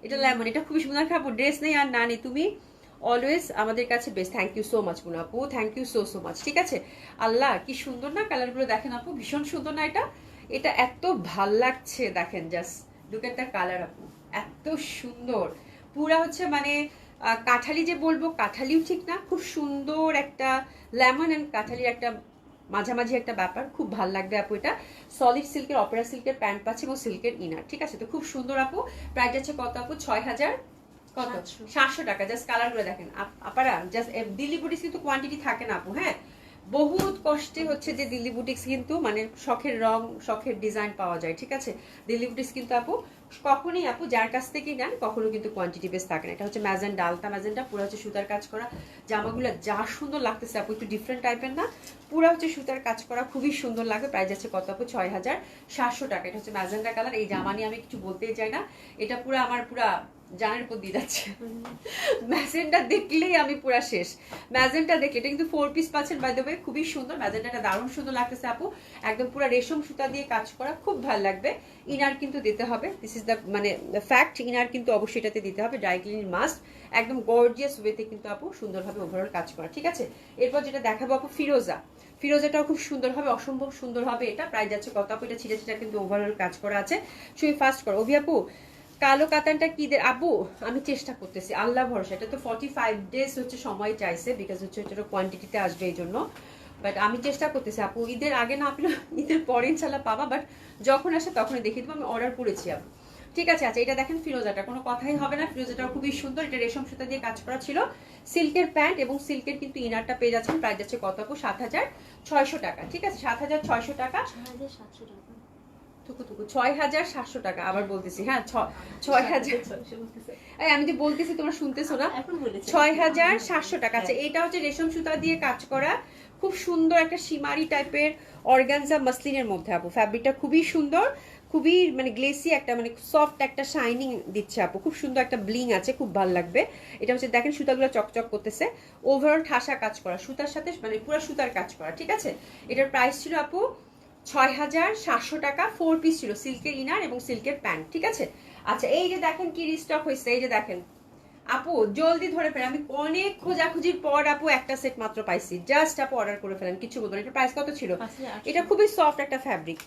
এটা লেমন, এটা খুবই সুন্দর। খাবো ড্রেস নেই আর না নেই, তুমি অলওয়েজ আমাদের কাছে best. Thank you so much Muna আপু, thank you so so much. ঠিক আছে, আল্লাহ কি সুন্দর না কালারগুলো, দেখেন আপু ভীষণ সুন্দর না? এটা এটা এত ভাল লাগছে, দেখেন just look at the colour আপু, এত সুন্দর। পুরা হচ্ছে মানে কাঠালি যে বলবো, কাঠালিও ঠিক না, খুব সুন্দর একটা লেমন অ্যান্ড কাঠালির একটা মাঝামাঝি একটা ব্যাপার, খুব ভালো লাগবে আপু। এটা সলিড সিল্কের, অপেরা সিল্কের প্যান্ট পাচ্ছে এবং সিল্কের ইনার। ঠিক আছে, তো খুব সুন্দর আপু। প্রাইস আছে কত আপু? 6,700 টাকা। জাস্ট কালারগুলো দেখেন আপারা, জাস্ট দিল্লি বুটিক্স কিন্তু কোয়ান্টিটি থাকে না আপু, হ্যাঁ বহুত কষ্টে হচ্ছে যে দিল্লি বুটিক্স কিন্তু মানে শখের রং, শখের ডিজাইন পাওয়া যায়। ঠিক আছে, দিল্লি বুটিক্স কিন্তু আপু কখনোই আপু যার কাছ থেকেই নেন কখনো কিন্তু কোয়ান্টিটি বেস থাকে না। এটা হচ্ছে ম্যাজেন্ডা, আলতা ম্যাজেন্ডা, পুরো হচ্ছে সুতার কাজ করা। জামাগুলো যা সুন্দর লাগতেছে আপু, একটু ডিফারেন্ট টাইপের না, পুরো হচ্ছে সুতার কাজ করা, খুবই সুন্দর লাগবে। প্রাইস আছে কত আপু? 6,700 টাকা। এটা হচ্ছে ম্যাজেন্ডা কালার। এই জামা নিয়ে আমি কিছু বলতেই চাই না, এটা পুরো আমার পুরা জানের উপর দিয়ে যাচ্ছে। ম্যাজেন্টা দেখলেই আমি পুরা শেষ। ম্যাজেন্টা দেখলে, এটা কিন্তু 4 পিস পাচ্ছেন বাই দ্য ওয়ে, খুবই সুন্দর। ম্যাজেন্টাটা দারুণ সুন্দর লাগতেছে আপু, একদম পুরো রেশম সুতা দিয়ে কাজ করা, খুব ভালো লাগবে। ইনার কিন্তু দিতে হবে, দিস ইজ দ্য মানে ফ্যাক্ট, ইনার কিন্তু অবশ্যই এটাতে দিতে হবে, ড্রাই ক্লিন মাস্ট। একদম গর্জিয়াস ওয়েতে কিন্তু আপু সুন্দরভাবে ওভারঅল কাজ করা। ঠিক আছে, এরপর যেটা দেখাবো আপু, ফিরোজা। ফিরোজাটাও খুব সুন্দর হবে, অসম্ভব সুন্দর হবে। এটা প্রাইস যাচ্ছে কত আপু? এটা ছিটা ছিটা কিন্তু ওভারঅল কাজ করা আছে। শুই ফাস্ট করো অভি আপু। কালো কাতানটা কি দের আপু? আমি চেষ্টা করতেছি, আল্লাহ ভরসা। এটা তো 45 ডেজ হচ্ছে সময় চাইছে, বিকজ হচ্ছে এটা কোয়ান্টিটিতে আসবে এই জন্য। বাট আমি চেষ্টা করতেছি আপু, ঈদের আগে না আপনি ঈদের পরে ইনশাল্লাহ পাবা, বাট যখন আসে তখনই দেখিয়ে দেবো। আমি অর্ডার করেছি আপু। ঠিক আছে, আচ্ছা এটা দেখেন ফিরোজাটা, কোনো কথাই হবে না, ফিরোজাটা খুবই সুন্দর। এটা রেশম সুতা দিয়ে কাজ করা ছিল, সিল্কের প্যান্ট এবং সিল্কের কিন্তু ইনারটা পেয়ে যাচ্ছেন। প্রাইস যাচ্ছে কত আপু? 7,600 টাকা। ঠিক আছে, 7,600 টাকা। 6,700 টাকা, আবার বলতেছি, হ্যাঁ 6,000। আমি যে বলতেছি তোমরা শুনতেছো না? 6,700 টাকা। আচ্ছা এটা হচ্ছে রেশম সুতা দিয়ে কাজ করা, খুব সুন্দর একটা শিমারি টাইপের অর্গানজা মাসলিনের মধ্যে আপু। ফ্যাব্রিকটা খুবই সুন্দর, খুবই মানে গ্লেসি একটা, মানে সফট একটা শাইনিং দিচ্ছে আপু, খুব সুন্দর একটা ব্লিং আছে, খুব ভালো লাগবে। এটা হচ্ছে দেখেন সুতাগুলো চকচক করতেছে, ওভারঅল ঠাসা কাজ করা, সুতার সাথে মানে পুরো সুতার কাজ করা। ঠিক আছে, এটার প্রাইস ছিল আপু 6,700 টাকা। 4 পিস ছিল, সিল্কের ইনার এবং সিল্কের প্যান্ট। ঠিক আছে, আচ্ছা এই যে দেখেন কি রিস্টক হয়েছে, এই যে দেখেন আপু জলদি ধরে ফেলেন। আমি অনেক খোঁজাখুঁজির পর আপু একটা সেট মাত্র পাইছি, জাস্ট আপু অর্ডার করে ফেলেন, কিছু বলবেন। এটা প্রাইস কত ছিল? এটা খুবই সফট একটা ফ্যাব্রিক,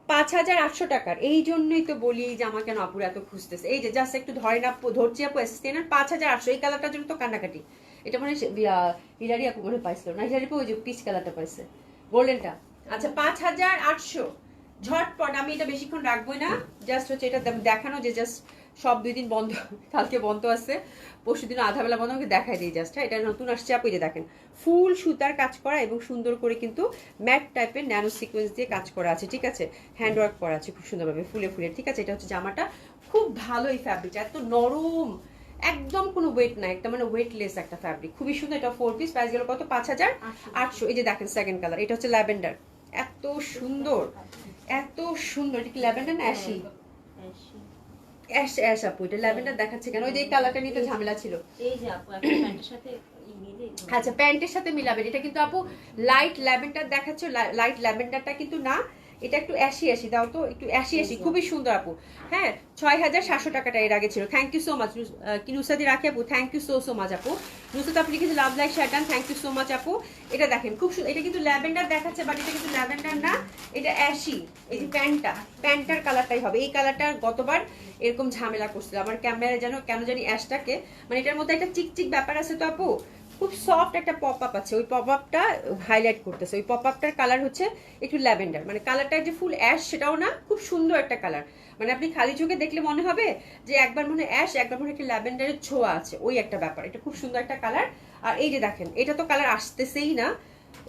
5,800 টাকার। এই জন্যই তো বলি এই জামা কেন আপুর এত খুঁজতেছে। এই যে জাস্ট একটু ধরেন আপু, ধরছি আপু অ্যাসিস্ট্যান্ট, 5,800। এই কালারটার জন্য তো কান্নাকাটি। এটা মানে হিলারি আপু মনে পাইছিল না, হিলারি আপু ওই যে পিচ কালারটা পাইছে, গোল্ডেনটা। আচ্ছা 5,800 ঝটপট। আমি এটা বেশিক্ষণ রাখবোই না, জাস্ট হচ্ছে এটা দেখানো যে জাস্ট সব 2 দিন বন্ধ, কালকে বন্ধ আছে, পরশু দিন আধা বেলা বন্ধ, আমাকে দেখাই দিই জাস্ট। হ্যাঁ এটা নতুন আসছে আপু, এই যে দেখেন ফুল সুতার কাজ করা এবং সুন্দর করে কিন্তু ম্যাট টাইপের ন্যানো সিকোয়েন্স দিয়ে কাজ করা আছে। ঠিক আছে, হ্যান্ড ওয়ার্ক করা আছে খুব সুন্দরভাবে, ফুলে ফুলে। ঠিক আছে, এটা হচ্ছে জামাটা, খুব ভালো এই ফ্যাব্রিকটা, এত নরম, একদম কোনো ওয়েট নাই, একটা মানে ওয়েটলেস একটা ফ্যাব্রিক, খুবই সুন্দর। এটা 4 পিস, প্রাইস গেল কত? 5,800। এই যে দেখেন সেকেন্ড কালার, এটা হচ্ছে ল্যাভেন্ডার, এত সুন্দর, এত সুন্দর। এটা কি ল্যাভেন্ডার না অ্যাশি? অ্যাশ, অ্যাশ আপু। এটা ল্যাভেন্ডার দেখাচ্ছে কেন? ওই যে এই কালারটা নিয়ে তো ঝামেলা ছিল। এই যে আপু একটা প্যান্টের সাথে আচ্ছা প্যান্টের সাথে মিলাবেন। এটা কিন্তু আপু লাইট ল্যাভেন্ডার দেখাচ্ছে, লাইট ল্যাভেন্ডারটা কিন্তু না, এটা একটু অ্যাশি অ্যাশি, দাও তো একটু অ্যাশি অ্যাশি, খুবই সুন্দর আপু। হ্যাঁ 6,700 টাকাটা এর আগে ছিল। থ্যাংক ইউ সো মাচ কি নুসাদি রাখি আপু, thank you so so much আপু। নুসাদ আপনি লিখেছে লাভ লাইক শার্টান, থ্যাংক ইউ সো মাচ আপু। এটা দেখেন খুব সুন্দর, এটা কিন্তু ল্যাভেন্ডার দেখাচ্ছে বাট এটা কিন্তু ল্যাভেন্ডার না, এটা অ্যাশি। এই যে প্যান্টার কালারটাই হবে। এই কালারটা গতবার এরকম ঝামেলা করছিল আমার ক্যামেরায়, যেন কেন জানি অ্যাশটাকে, মানে এটার মধ্যে একটা চিকচিক ব্যাপার আছে তো আপু, খুব সফট একটা পপ আপ আছে, ওই পপ আপটা হাইলাইট করতেছে। ওই পপ আপটার কালার হচ্ছে একটু ল্যাভেন্ডার, মানে কালারটা যে ফুল অ্যাশ সেটাও না, খুব সুন্দর একটা কালার, মানে আপনি খালি চোখে দেখলে মনে হবে যে একবার মনে অ্যাশ, একবার মনে একটা ল্যাভেন্ডারের ছোঁয়া আছে, ওই একটা ব্যাপার। এটা খুব সুন্দর একটা কালার। আর এই যে দেখেন এটা তো কালার আসতেছেই না,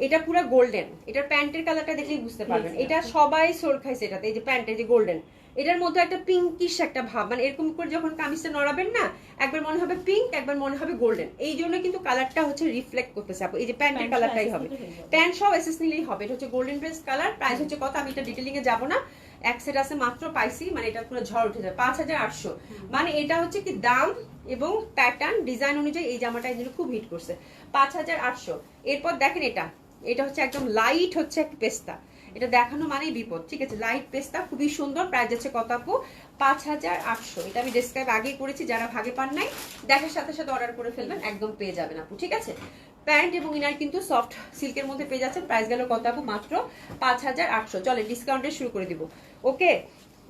এটা পুরো গোল্ডেন। এটার প্যান্টের কালারটা দেখলেই বুঝতে পারবেন, এটা সবাই সোল খাইছে এটাতে। এই যে প্যান্ট, এই যে গোল্ডেন, এটার মধ্যে একটা পিঙ্কিশ একটা ভাব, মানে এরকম করে যখন কামিজটা নড়াবেন না, একবার মনে হবে পিঙ্ক, একবার মনে হবে গোল্ডেন। এই জন্য কিন্তু কালারটা হচ্ছে রিফ্লেক্ট করতেছে আপু। এই যে প্যান্টের কালারটাই হবে, প্যান্ট সহ এসএস নিলেই হবে। এটা হচ্ছে গোল্ডেন বেস কালার। প্রাইস হচ্ছে কত, আমি এটা ডিটেলিং এ যাবো না। এক সেট আছে মাত্র, পাইছি মানে এটা পুরো ঝড় উঠে যায়, 5800। মানে এটা হচ্ছে কি দাম এবং প্যাটার্ন ডিজাইন অনুযায়ী এই জামাটা এই জন্য খুব হিট করছে, 5800। এরপর দেখেন এটা হচ্ছে একদম লাইট হচ্ছে একটা পেস্তা, এটা দেখানো মানেই বিপদ, ঠিক আছে। লাইট পেস্তা খুবই সুন্দর, প্রাইস যাচ্ছে কত আপু, 5800। এটা আমি ডেসক্রাইব আগেই করেছি, যারা ভাগে পান নাই দেখার সাথে সাথে অর্ডার করে ফেলবেন, একদম পেয়ে যাবেন আপু, ঠিক আছে। প্যান্ট এবং ইনার কিন্তু সফট সিল্কের মধ্যে পেয়ে যাচ্ছেন। প্রাইস গেল কত আপু, মাত্র 5800। চলে ডিসকাউন্টে শুরু করে দিব, ওকে।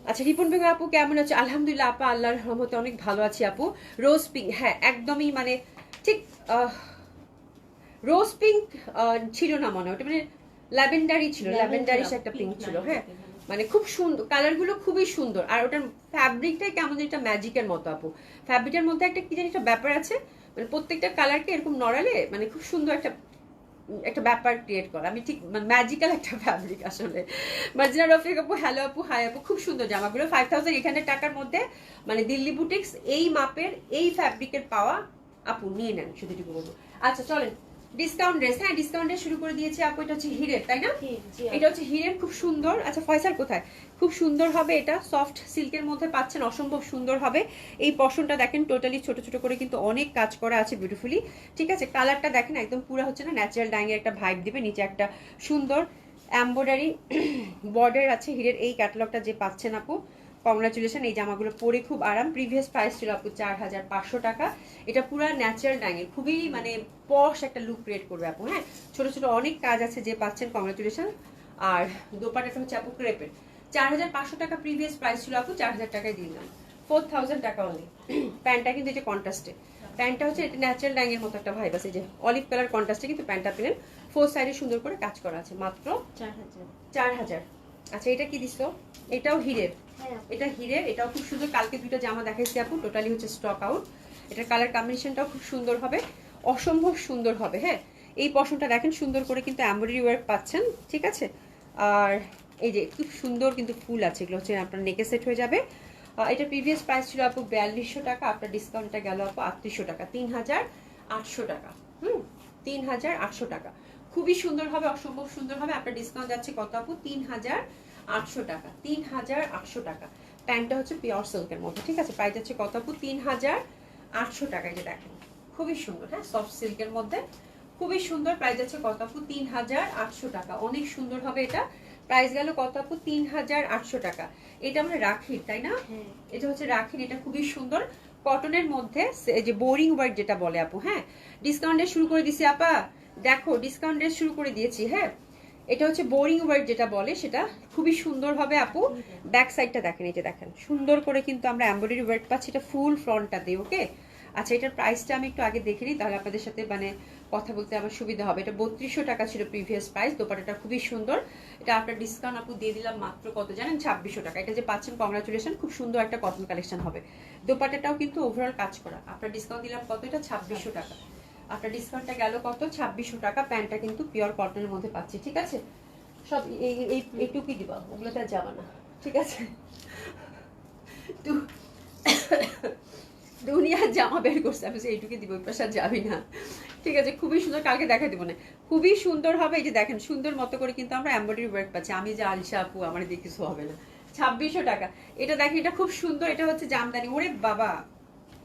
আচ্ছা রিপন বেগম আপু কেমন আছে? আলহামদুলিল্লাহ আপা, আল্লাহর রহমতে অনেক ভালো আছি আপু। রোজ পিঙ্ক, হ্যাঁ একদমই মানে ঠিক রোজ পিঙ্ক ছিল না মনে, ওটা মানে ল্যাভেন্ডারি ছিল, ল্যাভেন্ডারিশ একটা পিঙ্ক ছিল, হ্যাঁ মানে খুব সুন্দর কালারগুলো, খুবই সুন্দর। আর ওটার ফ্যাব্রিকটাই কেমন যেন একটা ম্যাজিকের মতো আপু। ফ্যাব্রিকের মধ্যে একটা কি জানি একটা ব্যাপার আছে, মানে প্রত্যেকটা কালারকে এরকম নড়ালে মানে খুব সুন্দর একটা একটা ব্যাপার ক্রিয়েট করা, আমি ঠিক মানে ম্যাজিক্যাল একটা ফ্যাব্রিক আসলে। মার্জিনা রফিক আপু, হ্যালো আপু, হাই আপু, খুব সুন্দর জামাগুলো। 5800 টাকার মধ্যে মানে দিল্লি বুটিক্স এই মাপের এই ফ্যাব্রিকের পাওয়া আপু, নিয়ে নেন শুধু এটুকু বলবো। আচ্ছা চলেন ডিসকাউন্ট ড্রেস, হ্যাঁ ডিসকাউন্ট ড্রেস শুরু করে দিয়েছি আপু। এটা হচ্ছে হিরের, তাই না? এটা হচ্ছে হিরের, খুব সুন্দর। আচ্ছা ফয়সাল কোথায়? খুব সুন্দর হবে এটা, সফট সিল্কের মধ্যে পাচ্ছেন, অসম্ভব সুন্দর হবে। এই পশনটা দেখেন টোটালি ছোট ছোট করে কিন্তু অনেক কাজ করা আছে বিউটিফুলি, ঠিক আছে। কালারটা দেখেন একদম পুরো হচ্ছে না ন্যাচারাল ডাইং এর একটা ভাইব দিবে। নিচে একটা সুন্দর এমব্রয়ডারি বর্ডার আছে হিরের। এই ক্যাটালগটা যে পাচ্ছেন আপু, কংগ্রাচুলেশন। এই জামাগুলো পরে খুব আরাম। প্রিভিয়াস প্রাইস ছিল আপু 4500 টাকা। এটা পুরো ন্যাচারাল ডাইং এর, খুবই মানে পশ একটা লুক ক্রিয়েট করবে আপু, হ্যাঁ। ছোট ছোট অনেক কাজ আছে যে পাচ্ছেন, কংগ্রাচুলেশন। আর দোপাটাটা হচ্ছে আপু ক্রেপের, 4500 টাকা প্রিভিয়াস প্রাইস ছিল আপু, 4000 টাকায় দিয়ে দিলাম, 4000 টাকা অনলি। প্যান্টটা কিন্তু এই যে কন্ট্রাস্টে, প্যান্টটা হচ্ছে এটা ন্যাচারাল ডাইং এর মতো একটা ভাইব আছে, যে অলিভ কালার কন্ট্রাস্টে কিন্তু প্যান্টটা পেলেন। 4 সাইডে সুন্দর করে কাজ করা আছে, মাত্র 4000। আচ্ছা এটা কি দিছো? এটাও হিরের, এটা হিরের, এটাও খুব সুন্দর। কালকে দুটো জামা দেখাইছি আপু, টোটালি হচ্ছে স্টক আউট। এটার কালার কম্বিনেশনটাও খুব সুন্দর হবে, অসম্ভব সুন্দর হবে, হ্যাঁ। এই পশনটা দেখেন সুন্দর করে কিন্তু এমব্রয়ডারি ওয়ার্ক পাচ্ছেন, ঠিক আছে। আর এই যে খুব সুন্দর কিন্তু ফুল আছে, এগুলো হচ্ছে আপনার নেকে সেট হয়ে যাবে। এটা প্রিভিয়াস প্রাইস ছিল আপু 4200 টাকা, আপনার ডিসকাউন্টটা গেল আপু 3800 টাকা, 3800 টাকা। 3800 টাকা, খুবই সুন্দর হবে, অসম্ভব সুন্দর হবে। আপনার ডিসকাউন্ট যাচ্ছে কত আপু, 3800 টাকা, 3800 টাকা। প্যান্টটা হচ্ছে পিওর সিল্কের মধ্যে, ঠিক আছে। প্রাইস যাচ্ছে কত আপু, 3800 টাকা। এই যে দেখেন খুবই সুন্দর, হ্যাঁ সফট সিল্কের মধ্যে খুবই সুন্দর। প্রাইস যাচ্ছে কত আপু, 3800 টাকা, অনেক সুন্দর হবে এটা। প্রাইস গেল কত আপু, 3800 টাকা। এটা আমরা রাখির, তাই না? এটা হচ্ছে রাখির, এটা খুবই সুন্দর কটনের মধ্যে, যে বোরিং ওয়ার্ক যেটা বলে আপু, হ্যাঁ। ডিসকাউন্ট শুরু করে দিছি আপা, দেখো ডিসকাউন্ট রেট শুরু করে দিয়েছি, হ্যাঁ। এটা হচ্ছে বোরিং ওয়ার্ক যেটা বলে, সেটা খুবই সুন্দর হবে আপু। ব্যাক সাইডটা দেখেন, এই যে দেখেন সুন্দর করে কিন্তু আমরা এমব্রয়ডারি ওয়ার্ক পাচ্ছি, এটা ফুল ফ্রন্টটা দিয়ে, ওকে। আচ্ছা এটার প্রাইসটা আমি একটু আগে দেখে নিই, তাহলে আপনাদের সাথে মানে কথা বলতে আমার সুবিধা হবে। এটা 3200 টাকা ছিল প্রিভিয়াস প্রাইস। দোপাটাটা খুবই সুন্দর, এটা আপনার ডিসকাউন্ট আপু দিয়ে দিলাম মাত্র কত জানেন, 2600 টাকা। এটা যে পাচ্ছেন কংগ্রাচুলেশন, খুব সুন্দর একটা কটন কালেকশন হবে। দোপাটাটাও কিন্তু ওভারঅল কাজ করা। আপনার ডিসকাউন্ট দিলাম কত, এটা 2600 টাকা। আপনার ডিসকাউন্টটা গেল কত, 2600 টাকা। প্যান্টটা কিন্তু পিওর কটনের মধ্যে পাচ্ছি, ঠিক আছে। সব এইটুকুই দিবা, ওগুলোতে আর যাবা না, ঠিক আছে। দুনিয়ার জামা বের করছে, আমি এইটুকুই দিব, ওই পাশে আর যাবি না, ঠিক আছে। খুবই সুন্দর, কালকে দেখা দিব না, খুবই সুন্দর হবে। এই যে দেখেন সুন্দর মতো করে কিন্তু আমরা এমব্রয়ডারি ওয়ার্ক পাচ্ছি। আমি যে আলিশা আপু, আমার দিয়ে কিছু হবে না। 2600 টাকা। এটা দেখেন, এটা খুব সুন্দর, এটা হচ্ছে জামদানি। ওরে বাবা,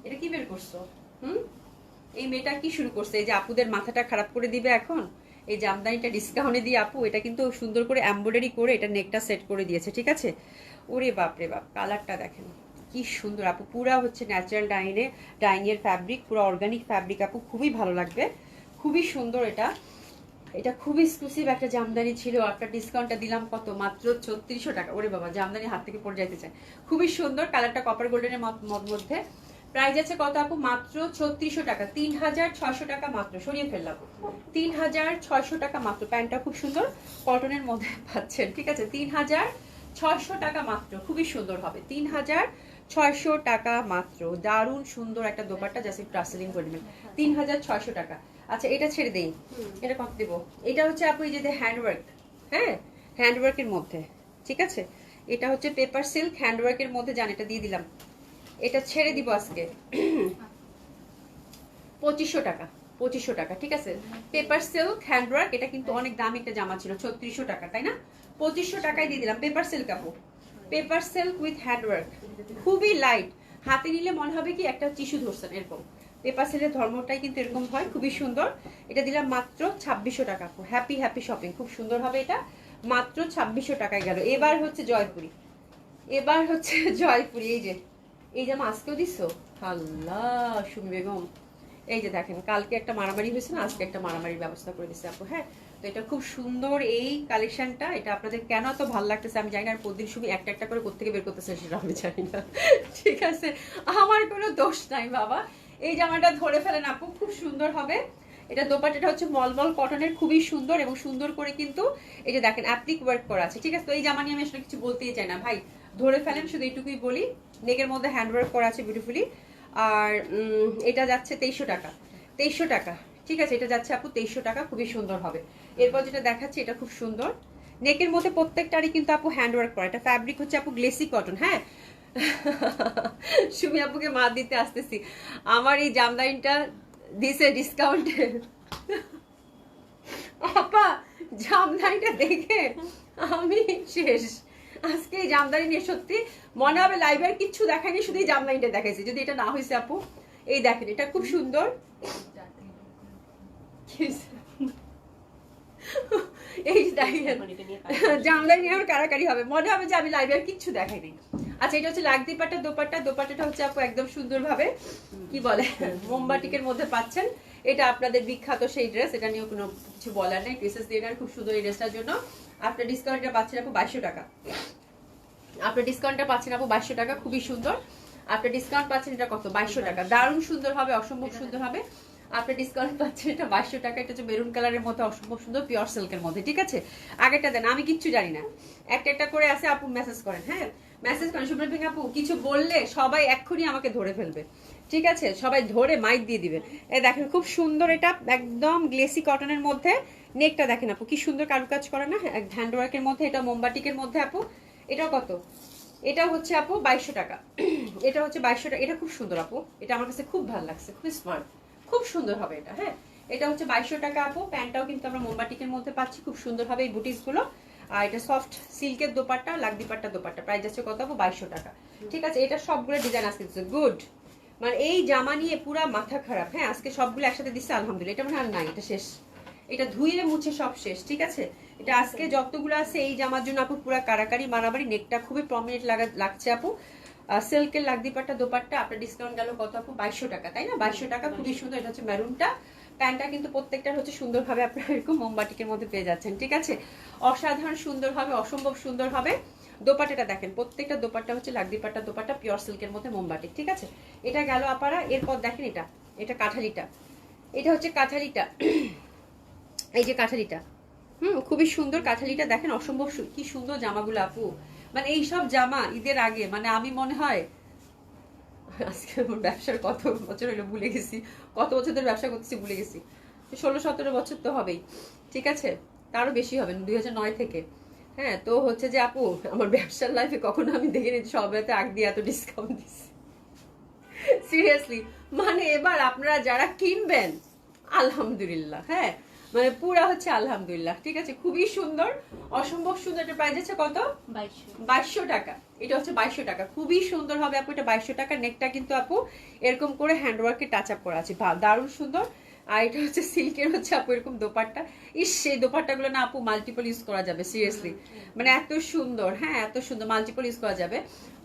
এটা কি বের করছো? এই মেয়েটা কি শুরু করছে? এই যে আপুদের মাথাটা খারাপ করে দিবে এখন। এই জামদানিটা ডিসকাউন্টে দিয়ে আপু, এটা কিন্তু সুন্দর করে এমব্রয়ডারি করে এটা নেকটা সেট করে দিয়েছে, ঠিক আছে। ওরে বাপ রে বাপ, কালারটা দেখেন কি সুন্দর আপু, পুরা হচ্ছে ন্যাচারাল ডাইং এর ফ্যাব্রিক, পুরো অর্গানিক ফ্যাব্রিক আপু, খুবই ভালো লাগবে, খুবই সুন্দর। এটা এটা খুবই এক্সক্লুসিভ একটা জামদানি ছিল। আপনার ডিসকাউন্টটা দিলাম কত, মাত্র 3600 টাকা। ওরে বাবা, জামদানি হাত থেকে পড়ে যাইতে চায়। খুবই সুন্দর কালারটা, কপার গোল্ডেনের মধ্যে। প্রাইস আছে কত আপু, মাত্র 3600 টাকা, 3600 টাকা মাত্র। সরিয়ে ফেললাম, 3600 টাকা মাত্র। প্যান্টটা খুব সুন্দর কটনের মধ্যে পাচ্ছেন, ঠিক আছে। 3600 টাকা মাত্র, খুবই সুন্দর হবে। 3600 টাকা মাত্র, দারুণ সুন্দর একটা দোপাট্টা, জাস্ট একটু টাসেলিং করে নেবেন। 3600 টাকা। আচ্ছা এটা ছেড়ে দেই, এটা কত দেবো? এটা হচ্ছে আপু এই যে হ্যান্ডওয়ার্ক, হ্যাঁ হ্যান্ডওয়ার্কের মধ্যে, ঠিক আছে। এটা হচ্ছে পেপার সিল্ক হ্যান্ডওয়ার্কের মধ্যে, জান এটা দিয়ে দিলাম, এটা ছেড়ে দিব আজকে 2500 টাকা, 2500 টাকা, ঠিক আছে। পেপার সিল্ক হ্যান্ডওয়ার্ক, এটা কিন্তু অনেক দামি একটা জামা ছিল, 3600 টাকা, তাই না? 2500 টাকায় দিয়ে দিলাম পেপার সিল্ক আপু, পেপার সিল্ক উইথ হ্যান্ডওয়ার্ক, খুবই লাইট, হাতে নিলে মনে হবে কি একটা টিস্যু ধরছেন এরকম। পেপার সিল্কের ধর্মটাই কিন্তু এরকম হয়, খুবই সুন্দর। এটা দিলাম মাত্র 2600 টাকা আপু, হ্যাপি হ্যাপি শপিং, খুব সুন্দর হবে এটা, মাত্র 2600 টাকায় গেল। এবার হচ্ছে জয়পুরি, এবার হচ্ছে জয়পুরি, এই জামা আজকেও দিছো, আল্লাহ সুমি বেগম, এই যে দেখেন কালকে একটা মারামারি হয়েছে না, আজকে একটা মারামারির ব্যবস্থা করে দিচ্ছে আপু। হ্যাঁ, তো এটা খুব সুন্দর এই কালেকশনটা, এটা আপনাদের কেন এত ভালো লাগতেছে আমি জানি না, আর প্রতিদিন সুমি একটা একটা করে কোত্থেকে বের করতেছে সেটা আমি জানি না, ঠিক আছে, আমার কোনো দোষ নাই বাবা। এই জামাটা ধরে ফেলেন আপু, খুব সুন্দর হবে। এটা দোপাট্টাটা হচ্ছে মলমল কটনের, খুবই সুন্দর এবং সুন্দর করে কিন্তু এই যে দেখেন অ্যাপ্লিক ওয়ার্ক করা আছে, ঠিক আছে। তো এই জামা নিয়ে আমি আসলে কিছু বলতেই চাই না ভাই, ধরে ফেলেন, শুধু এইটুকুই বলি। নেকের মধ্যে হ্যান্ড ওয়ার্ক করা আছে বিউটিফুলি, আর এটা যাচ্ছে 2300 টাকা, 2300 টাকা, ঠিক আছে। এটা যাচ্ছে আপু 2300 টাকা, খুবই সুন্দর হবে। এরপর যেটা দেখাচ্ছি এটা খুব সুন্দর, নেকের মধ্যে প্রত্যেকটারই কিন্তু আপু হ্যান্ড ওয়ার্ক করা, এটা ফ্যাব্রিক হচ্ছে আপু গ্লেসি কটন। হ্যাঁ, সুমি আপুকে মা দিতে আসতেছি, আমার এই জামদানিটা দিছে ডিসকাউন্টে, আপা জামদানিটা দেখে আমি শেষ। আজকে এই জামদানি নিয়ে সত্যি মনে হবে লাইভে আর কিচ্ছু দেখায়নি, শুধু এই জামদানিটা দেখাইছি, যদি এটা না হয়েছে আপু। এই দেখেন এটা খুব সুন্দর, এই দেখেন জামদানি নিয়ে আমার কারাকারি হবে, মনে হবে যে আমি লাইভে আর কিচ্ছু দেখাইনি। আচ্ছা, এটা হচ্ছে লাগদি পাট্টা দোপাট্টা, দোপাট্টাটা হচ্ছে আপু একদম সুন্দরভাবে কি বলে মোমবাটিকের মধ্যে পাচ্ছেন। এটা আপনাদের বিখ্যাত সেই ড্রেস, এটা নিয়ে কোনো কিছু বলার নেই, ক্রিসেস ডিনার খুব সুন্দর। এই ড্রেসটার জন্য আপনার ডিসকাউন্টটা পাচ্ছেন আপু 2200 টাকা, আপনার ডিসকাউন্টটা পাচ্ছেন আপু 2200 টাকা, খুবই সুন্দর। আপনার ডিসকাউন্ট পাচ্ছেন এটা কত, 2200 টাকা, দারুণ সুন্দর হবে, অসম্ভব সুন্দর হবে। আপনার ডিসকাউন্ট পাচ্ছেন এটা 2200 টাকা, এটা হচ্ছে মেরুন কালারের মধ্যে, অসম্ভব সুন্দর পিওর সিল্কের মধ্যে, ঠিক আছে। আগেরটা দেন, আমি কিচ্ছু জানি না, একটা একটা করে আছে আপু, মেসেজ করেন, হ্যাঁ মেসেজ করেন। সুপ্রতিক আপু কিছু বললে সবাই এক্ষুনি আমাকে ধরে ফেলবে, ঠিক আছে, সবাই ধরে মাইক দিয়ে দিবে। এই দেখেন খুব সুন্দর, এটা একদম গ্লেসি কটনের মধ্যে, নেকটা দেখেন আপু কি সুন্দর কারুকাজ করা না, হ্যান্ড ওয়ার্কের মধ্যে, এটা মোমবাটিকের মধ্যে আপু। এটাও কত, এটা হচ্ছে আপু 2200 টাকা, এটা হচ্ছে 2200 টাকা, এটা খুব সুন্দর আপু, এটা আমার কাছে খুব ভালো লাগছে, খুব স্মার্ট, খুব সুন্দর হবে এটা। হ্যাঁ, এটা হচ্ছে 2200 টাকা আপু। প্যান্টটাও কিন্তু আমরা মোমবাটিকের মধ্যে পাচ্ছি, খুব সুন্দর হবে এই বুটিস গুলো। আর এটা সফট সিল্কের দোপাট্টা, লাগদি পাট্টা দোপাট্টা, প্রাইস যাচ্ছে কত আপু, 2200 টাকা, ঠিক আছে। এটা সবগুলো ডিজাইন আজকে দিচ্ছে, গুড, মানে এই জামা নিয়ে পুরা মাথা খারাপ। হ্যাঁ, আজকে সবগুলো একসাথে দিচ্ছে, আলহামদুলিল্লাহ। এটা মানে আর নাই, এটা শেষ, এটা ধুইলে মুছে সব শেষ, ঠিক আছে। এটা আজকে যতগুলো আছে এই জামার জন্য আপু পুরা কারাকারি মারামারি, নেকটা খুবই প্রমিনেন্ট লাগছে আপু। সিল্কের লাগদি পাট্টা দোপাট্টা, আপনার ডিসকাউন্ট গেল কত আপু, 2200 টাকা, তাই না, 2200 টাকা, খুবই সুন্দর। এটা হচ্ছে মেরুনটা, প্যান্টটা কিন্তু প্রত্যেকটার হচ্ছে সুন্দরভাবে আপনারা এরকম মোমবাটিকের মধ্যে পেয়ে যাচ্ছেন, ঠিক আছে। অসাধারণ সুন্দর হবে, অসম্ভব সুন্দর হবে। দোপাট্টাটা দেখেন, প্রত্যেকটা দোপাট্টা হচ্ছে লাগদি পাট্টা দোপাট্টা, পিওর সিল্কের মধ্যে মোমবাটিক, ঠিক আছে। এটা গেল আপারা। এরপর দেখেন এটা, এটা কাঁঠালিটা, এটা হচ্ছে কাঁঠালিটা, এই যে কাঁঠালিটা, খুবই সুন্দর কাঁঠালিটা দেখেন, অসম্ভব কি সুন্দর জামাগুলো আপু। মানে এই সব জামা ঈদের আগে, মানে আমি মনে হয় আজকে আমার ব্যবসার কত বছর হলো ভুলে গেছি, কত বছর ধরে ব্যবসা করতেছি ভুলে গেছি, 16-17 বছর তো হবেই, ঠিক আছে, তারও বেশি হবে, 2009 থেকে। হ্যাঁ, তো হচ্ছে যে আপু আমার ব্যবসার লাইফে কখনো আমি দেখিনি সবাইতে আগ দিয়ে এত ডিসকাউন্ট দিচ্ছি, সিরিয়াসলি। মানে এবার আপনারা যারা কিনবেন আলহামদুলিল্লাহ, হ্যাঁ মানে পুরা হচ্ছে আলহামদুলিল্লাহ, ঠিক আছে, খুবই সুন্দর, অসম্ভব সুন্দর। এটা প্রাইস আছে কত, 2200 টাকা, এটা হচ্ছে 2200 টাকা, খুবই সুন্দর হবে আপু, এটা 2200 টাকা। নেকটা কিন্তু আপু এরকম করে হ্যান্ডওয়ার্কে টাচ আপ করা আছে, দারুণ সুন্দর। আর এটা হচ্ছে সিল্কের হচ্ছে আপু এরকম দোপাট্টা, ইস সেই দোপাট্টাগুলো না আপু মাল্টিপল ইউজ করা যাবে, সিরিয়াসলি মানে এত সুন্দর, হ্যাঁ এত সুন্দর, মাল্টিপল ইউজ করা যাবে।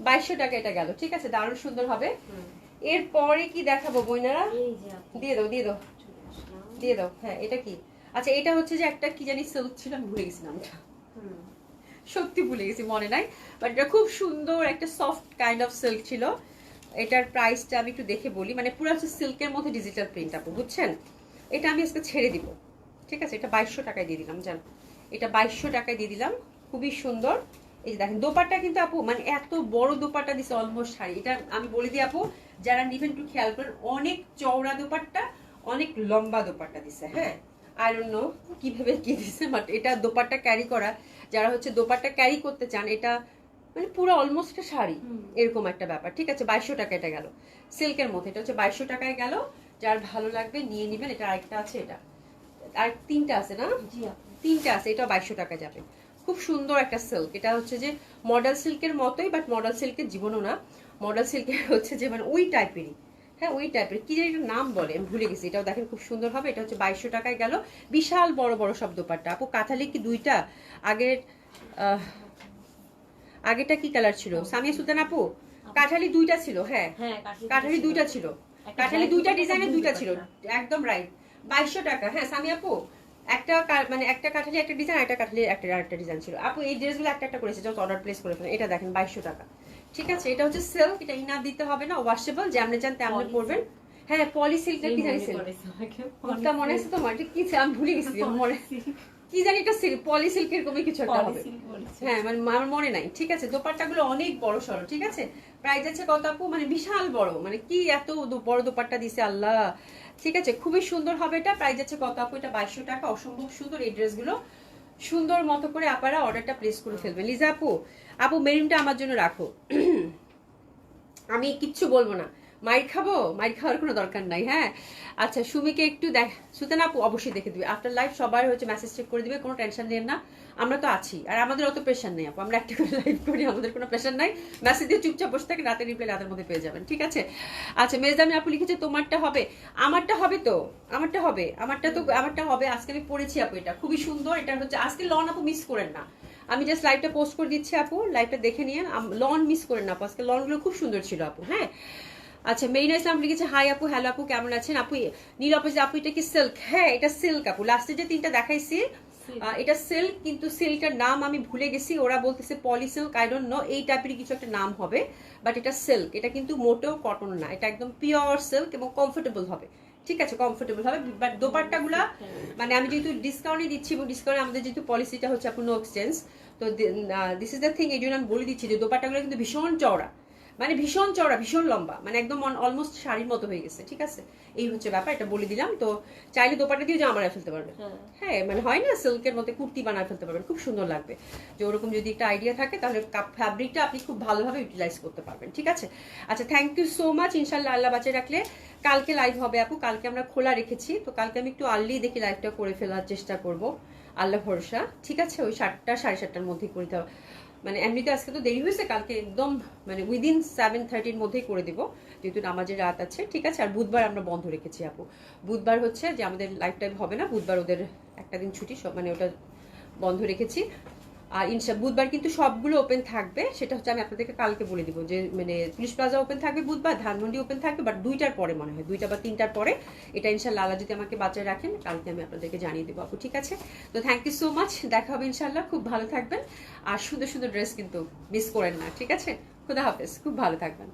2200 টাকা এটা গেল, ঠিক আছে, দারুণ সুন্দর হবে। এরপরে কি দেখাবো বইনারা, দিয়ে দাও দিয়ে দাও দিয়ে দাও। হ্যাঁ, এটা কি, আচ্ছা এটা হচ্ছে যে একটা কি জানি সিল্ক ছিল, আমি ভুলে গেছি নামটা, সত্যি ভুলে গেছি, মনে নাই, বাট এটা খুব সুন্দর একটা সফট কাইন্ড অফ সিল্ক ছিল। এটার প্রাইসটা আমি একটু দেখে বলি, মানে পুরো হচ্ছে সিল্কের মধ্যে ডিজিটাল প্রিন্ট আপু, বুঝছেন। এটা আমি আজকে ছেড়ে দিব, ঠিক আছে, এটা 2200 টাকায় দিয়ে দিলাম, জান এটা 2200 টাকায় দিয়ে দিলাম, খুবই সুন্দর। এই যে দেখেন দোপাট্টা কিন্তু আপু মানে এত বড় দোপাট্টা দিছে, অলমোস্ট শাড়ি। এটা আমি বলে দিই আপু, যারা নিবেন একটু খেয়াল করেন, অনেক চওড়া দোপাট্টা, অনেক লম্বা দোপাট্টা দিছে। হ্যাঁ, আই ডোন্ট নো কিভাবে কি দিছে, বাট এটা দোপাট্টা ক্যারি করা, যারা হচ্ছে দোপাট্টা ক্যারি করতে চান, এটা মানে পুরো অলমোস্ট একটা শাড়ি হুম। এরকম একটা ব্যাপার। ঠিক আছে, 2200 টাকা এটা গেল সিল্কের মধ্যে, এটা হচ্ছে 2200 টাকায় গেল। যার ভালো লাগবে নিয়ে নেবেন। এটা আরেকটা আছে, এটা আর তিনটা আছে না, জি আপু। তিনটা আছে, এটা 2200 টাকা যাবে। খুব সুন্দর একটা সিল্ক, এটা হচ্ছে যে মডেল সিল্কের মতোই, বাট মডেল সিল্কের জীবনও না, মডেল সিল্কের হচ্ছে যে মানে ওই টাইপেরই, হ্যাঁ ওই টাইপের, কি জানি একটা নাম বলে আমি ভুলে গেছি। এটাও দেখেন খুব সুন্দর হবে। এটা হচ্ছে 2200 টাকায় গেল। বিশাল বড় বড় সব দোপাট্টা। আপু কাঁঠালি কি দুইটা? আগের আগেরটা কি কালার ছিল সামিয়া সুলতান আপু? কাঁঠালি দুইটা ছিল, হ্যাঁ হ্যাঁ কাঁঠালি দুইটা ছিল, একটা কাঁঠালি black দুইটা দুপাট্টা, ডিজাইনের blue দুইটা ছিল, দুপাট্টা। একদম রাইট। 2200 টাকা, হ্যাঁ সামিয়া আপু। একটা মানে একটা কাঁঠালি একটা ডিজাইন, একটা কাঁঠালি একটা আরেকটা ডিজাইন ছিল। আপু এই ড্রেসগুলো একটা একটা করেছে, জাস্ট অর্ডার প্লেস করে ফেলেন। এটা দেখেন 2200 টাকা। ঠিক আছে, এটা হচ্ছে সিল্ক, এটা ইনার দিতে হবে না, ওয়াশেবল, যেমনি চান তেমনি Poly পরবেন। হ্যাঁ পলি সিল্কটা কি জানি সিল্ক, কোনটা মনে আছে তোমার? এটা কি আমি ভুলে গেছি, মনে কি জানি এটা সিল্ক, পলি সিল্ক এরকমই কিছু একটা হবে। হ্যাঁ মানে আমার মনে নাই। ঠিক আছে, দোপাট্টাগুলো অনেক বড় সড়ো। ঠিক আছে, প্রাইস আছে কত আপু? মানে বিশাল বড়, মানে কি এত বড় দোপাট্টা দিছে আল্লাহ। ঠিক আছে, খুবই সুন্দর হবে এটা। প্রাইস আছে কত আপু? এটা 2200 টাকা। অসম্ভব সুন্দর এই ড্রেসগুলো, সুন্দর মতো করে আপনারা অর্ডারটা প্লেস করে ফেলবেন। লিজা আপু, আপু মেরুনটা আমার জন্য রাখো। আমি কিচ্ছু বলবো না, মাইর খাবো, মাইর খাওয়ার কোনো দরকার নাই। হ্যাঁ আচ্ছা, সুমিকে একটু দেখ, সুতেন আপু অবশ্যই দেখে দিবে আফটার লাইভ, সবার হচ্ছে মেসেজ চেক করে দিবে, কোনো টেনশন নেন না, আমরা তো আছি। আর আমাদের অত প্রেশার নেই আপু, আমরা একটা করে লাইভ করি, আমাদের কোনো প্রেশার নাই। মেসেজ দিয়ে চুপচাপ বসে থাকে, রাতে রিপ্লাই রাতের মধ্যে পেয়ে যাবেন। ঠিক আছে, আচ্ছা মেজদামি আপু লিখেছে তোমারটা হবে, আমারটা হবে তো, আমারটা হবে, আমারটা তো আমারটা হবে। আজকে আমি পড়েছি আপু, এটা খুবই সুন্দর। এটা হচ্ছে আজকে লন আপু, মিস করেন না, আমি জাস্ট লাইভটা পোস্ট করে দিচ্ছি আপু, লাইভটা দেখে নিয়ে লন মিস করেন না আপু, আজকে লনগুলো খুব সুন্দর ছিল আপু। হ্যাঁ আচ্ছা, মেইনা ইসলাম লিখেছে হাই আপু, হ্যালো আপু কেমন আছেন আপু? নীল আপু আপু এটা কি সিল্ক? হ্যাঁ এটা সিল্ক আপু, লাস্টে যে তিনটা দেখাইছি এটা সিল্ক, কিন্তু সিল্কের নাম আমি ভুলে গেছি, ওরা বলতেছে পলি সিল্ক, আই ডোন্ট নো, এই টাইপের কিছু একটা নাম হবে, বাট এটা সিল্ক, এটা কিন্তু মোটেও কটন না, এটা একদম পিওর সিল্ক এবং কমফোর্টেবল হবে। ঠিক আছে, কমফোর্টেবল হবে, বাট দোপাট্টাগুলা মানে আমি যেহেতু ডিসকাউন্টে দিচ্ছি, এবং ডিসকাউন্টে আমাদের যেহেতু পলিসিটা হচ্ছে আপনার নো এক্সচেঞ্জ, তো দিস ইজ দ্য থিং, এই জন্য আমি বলে দিচ্ছি যে দোপাট্টাগুলো কিন্তু ভীষণ চওড়া, মানে ভীষণ চওড়া, ভীষণ লম্বা, মানে একদম অলমোস্ট শাড়ির মতো হয়ে গেছে। ঠিক আছে, এই হচ্ছে ব্যাপার, এটা বলে দিলাম। তো চাইলে দোপাট্টা দিয়ে জামা বানায় ফেলতে পারবেন। হ্যাঁ মানে হয় না সিল্কের মধ্যে কুর্তি বানায় ফেলতে পারবেন, খুব সুন্দর লাগবে। যে ওরকম যদি একটা আইডিয়া থাকে, তাহলে ফ্যাব্রিকটা আপনি খুব ভালোভাবে ইউটিলাইজ করতে পারবেন। ঠিক আছে, আচ্ছা থ্যাংক ইউ সো মাচ। ইনশাল্লাহ আল্লাহ বাঁচিয়ে রাখলে কালকে লাইভ হবে আপু, কালকে আমরা খোলা রেখেছি, তো কালকে আমি একটু আর্লি দেখি লাইভটা করে ফেলার চেষ্টা করব, আল্লাহ ভরসা। ঠিক আছে, ওই 7টা 7:30টার মধ্যেই করে দেওয়া, মানে এমনিতে আজকে তো দেরি হয়েছে, কালকে একদম মানে উইদিন 7:30-র মধ্যেই করে দিব, যেহেতু নামাজের রাত আছে। ঠিক আছে, আর বুধবার আমরা বন্ধ রেখেছি আপু, বুধবার হচ্ছে যে আমাদের লাইফ টাইম হবে না, বুধবার ওদের একটা দিন ছুটি, সব মানে ওটা বন্ধ রেখেছি। আর বুধবার কিন্তু সবগুলো ওপেন থাকবে, সেটা হচ্ছে আমি আপনাদেরকে কালকে বলে দিব, যে মানে পুলিশ প্লাজা ওপেন থাকবে বুধবার, ধানমন্ডি ওপেন থাকবে, বাট 2টার পরে মনে হয়, 2টা বা 3টার পরে। এটা ইনশাল্লাহ আল্লাহ যদি আমাকে বাঁচায় রাখেন, কালকে আমি আপনাদেরকে জানিয়ে দেবো আপু। ঠিক আছে, তো থ্যাংক ইউ সো মাচ, দেখা হবে ইনশাল্লাহ, খুব ভালো থাকবেন, আর সুন্দর সুন্দর ড্রেস কিন্তু মিস করেন না। ঠিক আছে, খুদা হাফেজ, খুব ভালো থাকবেন।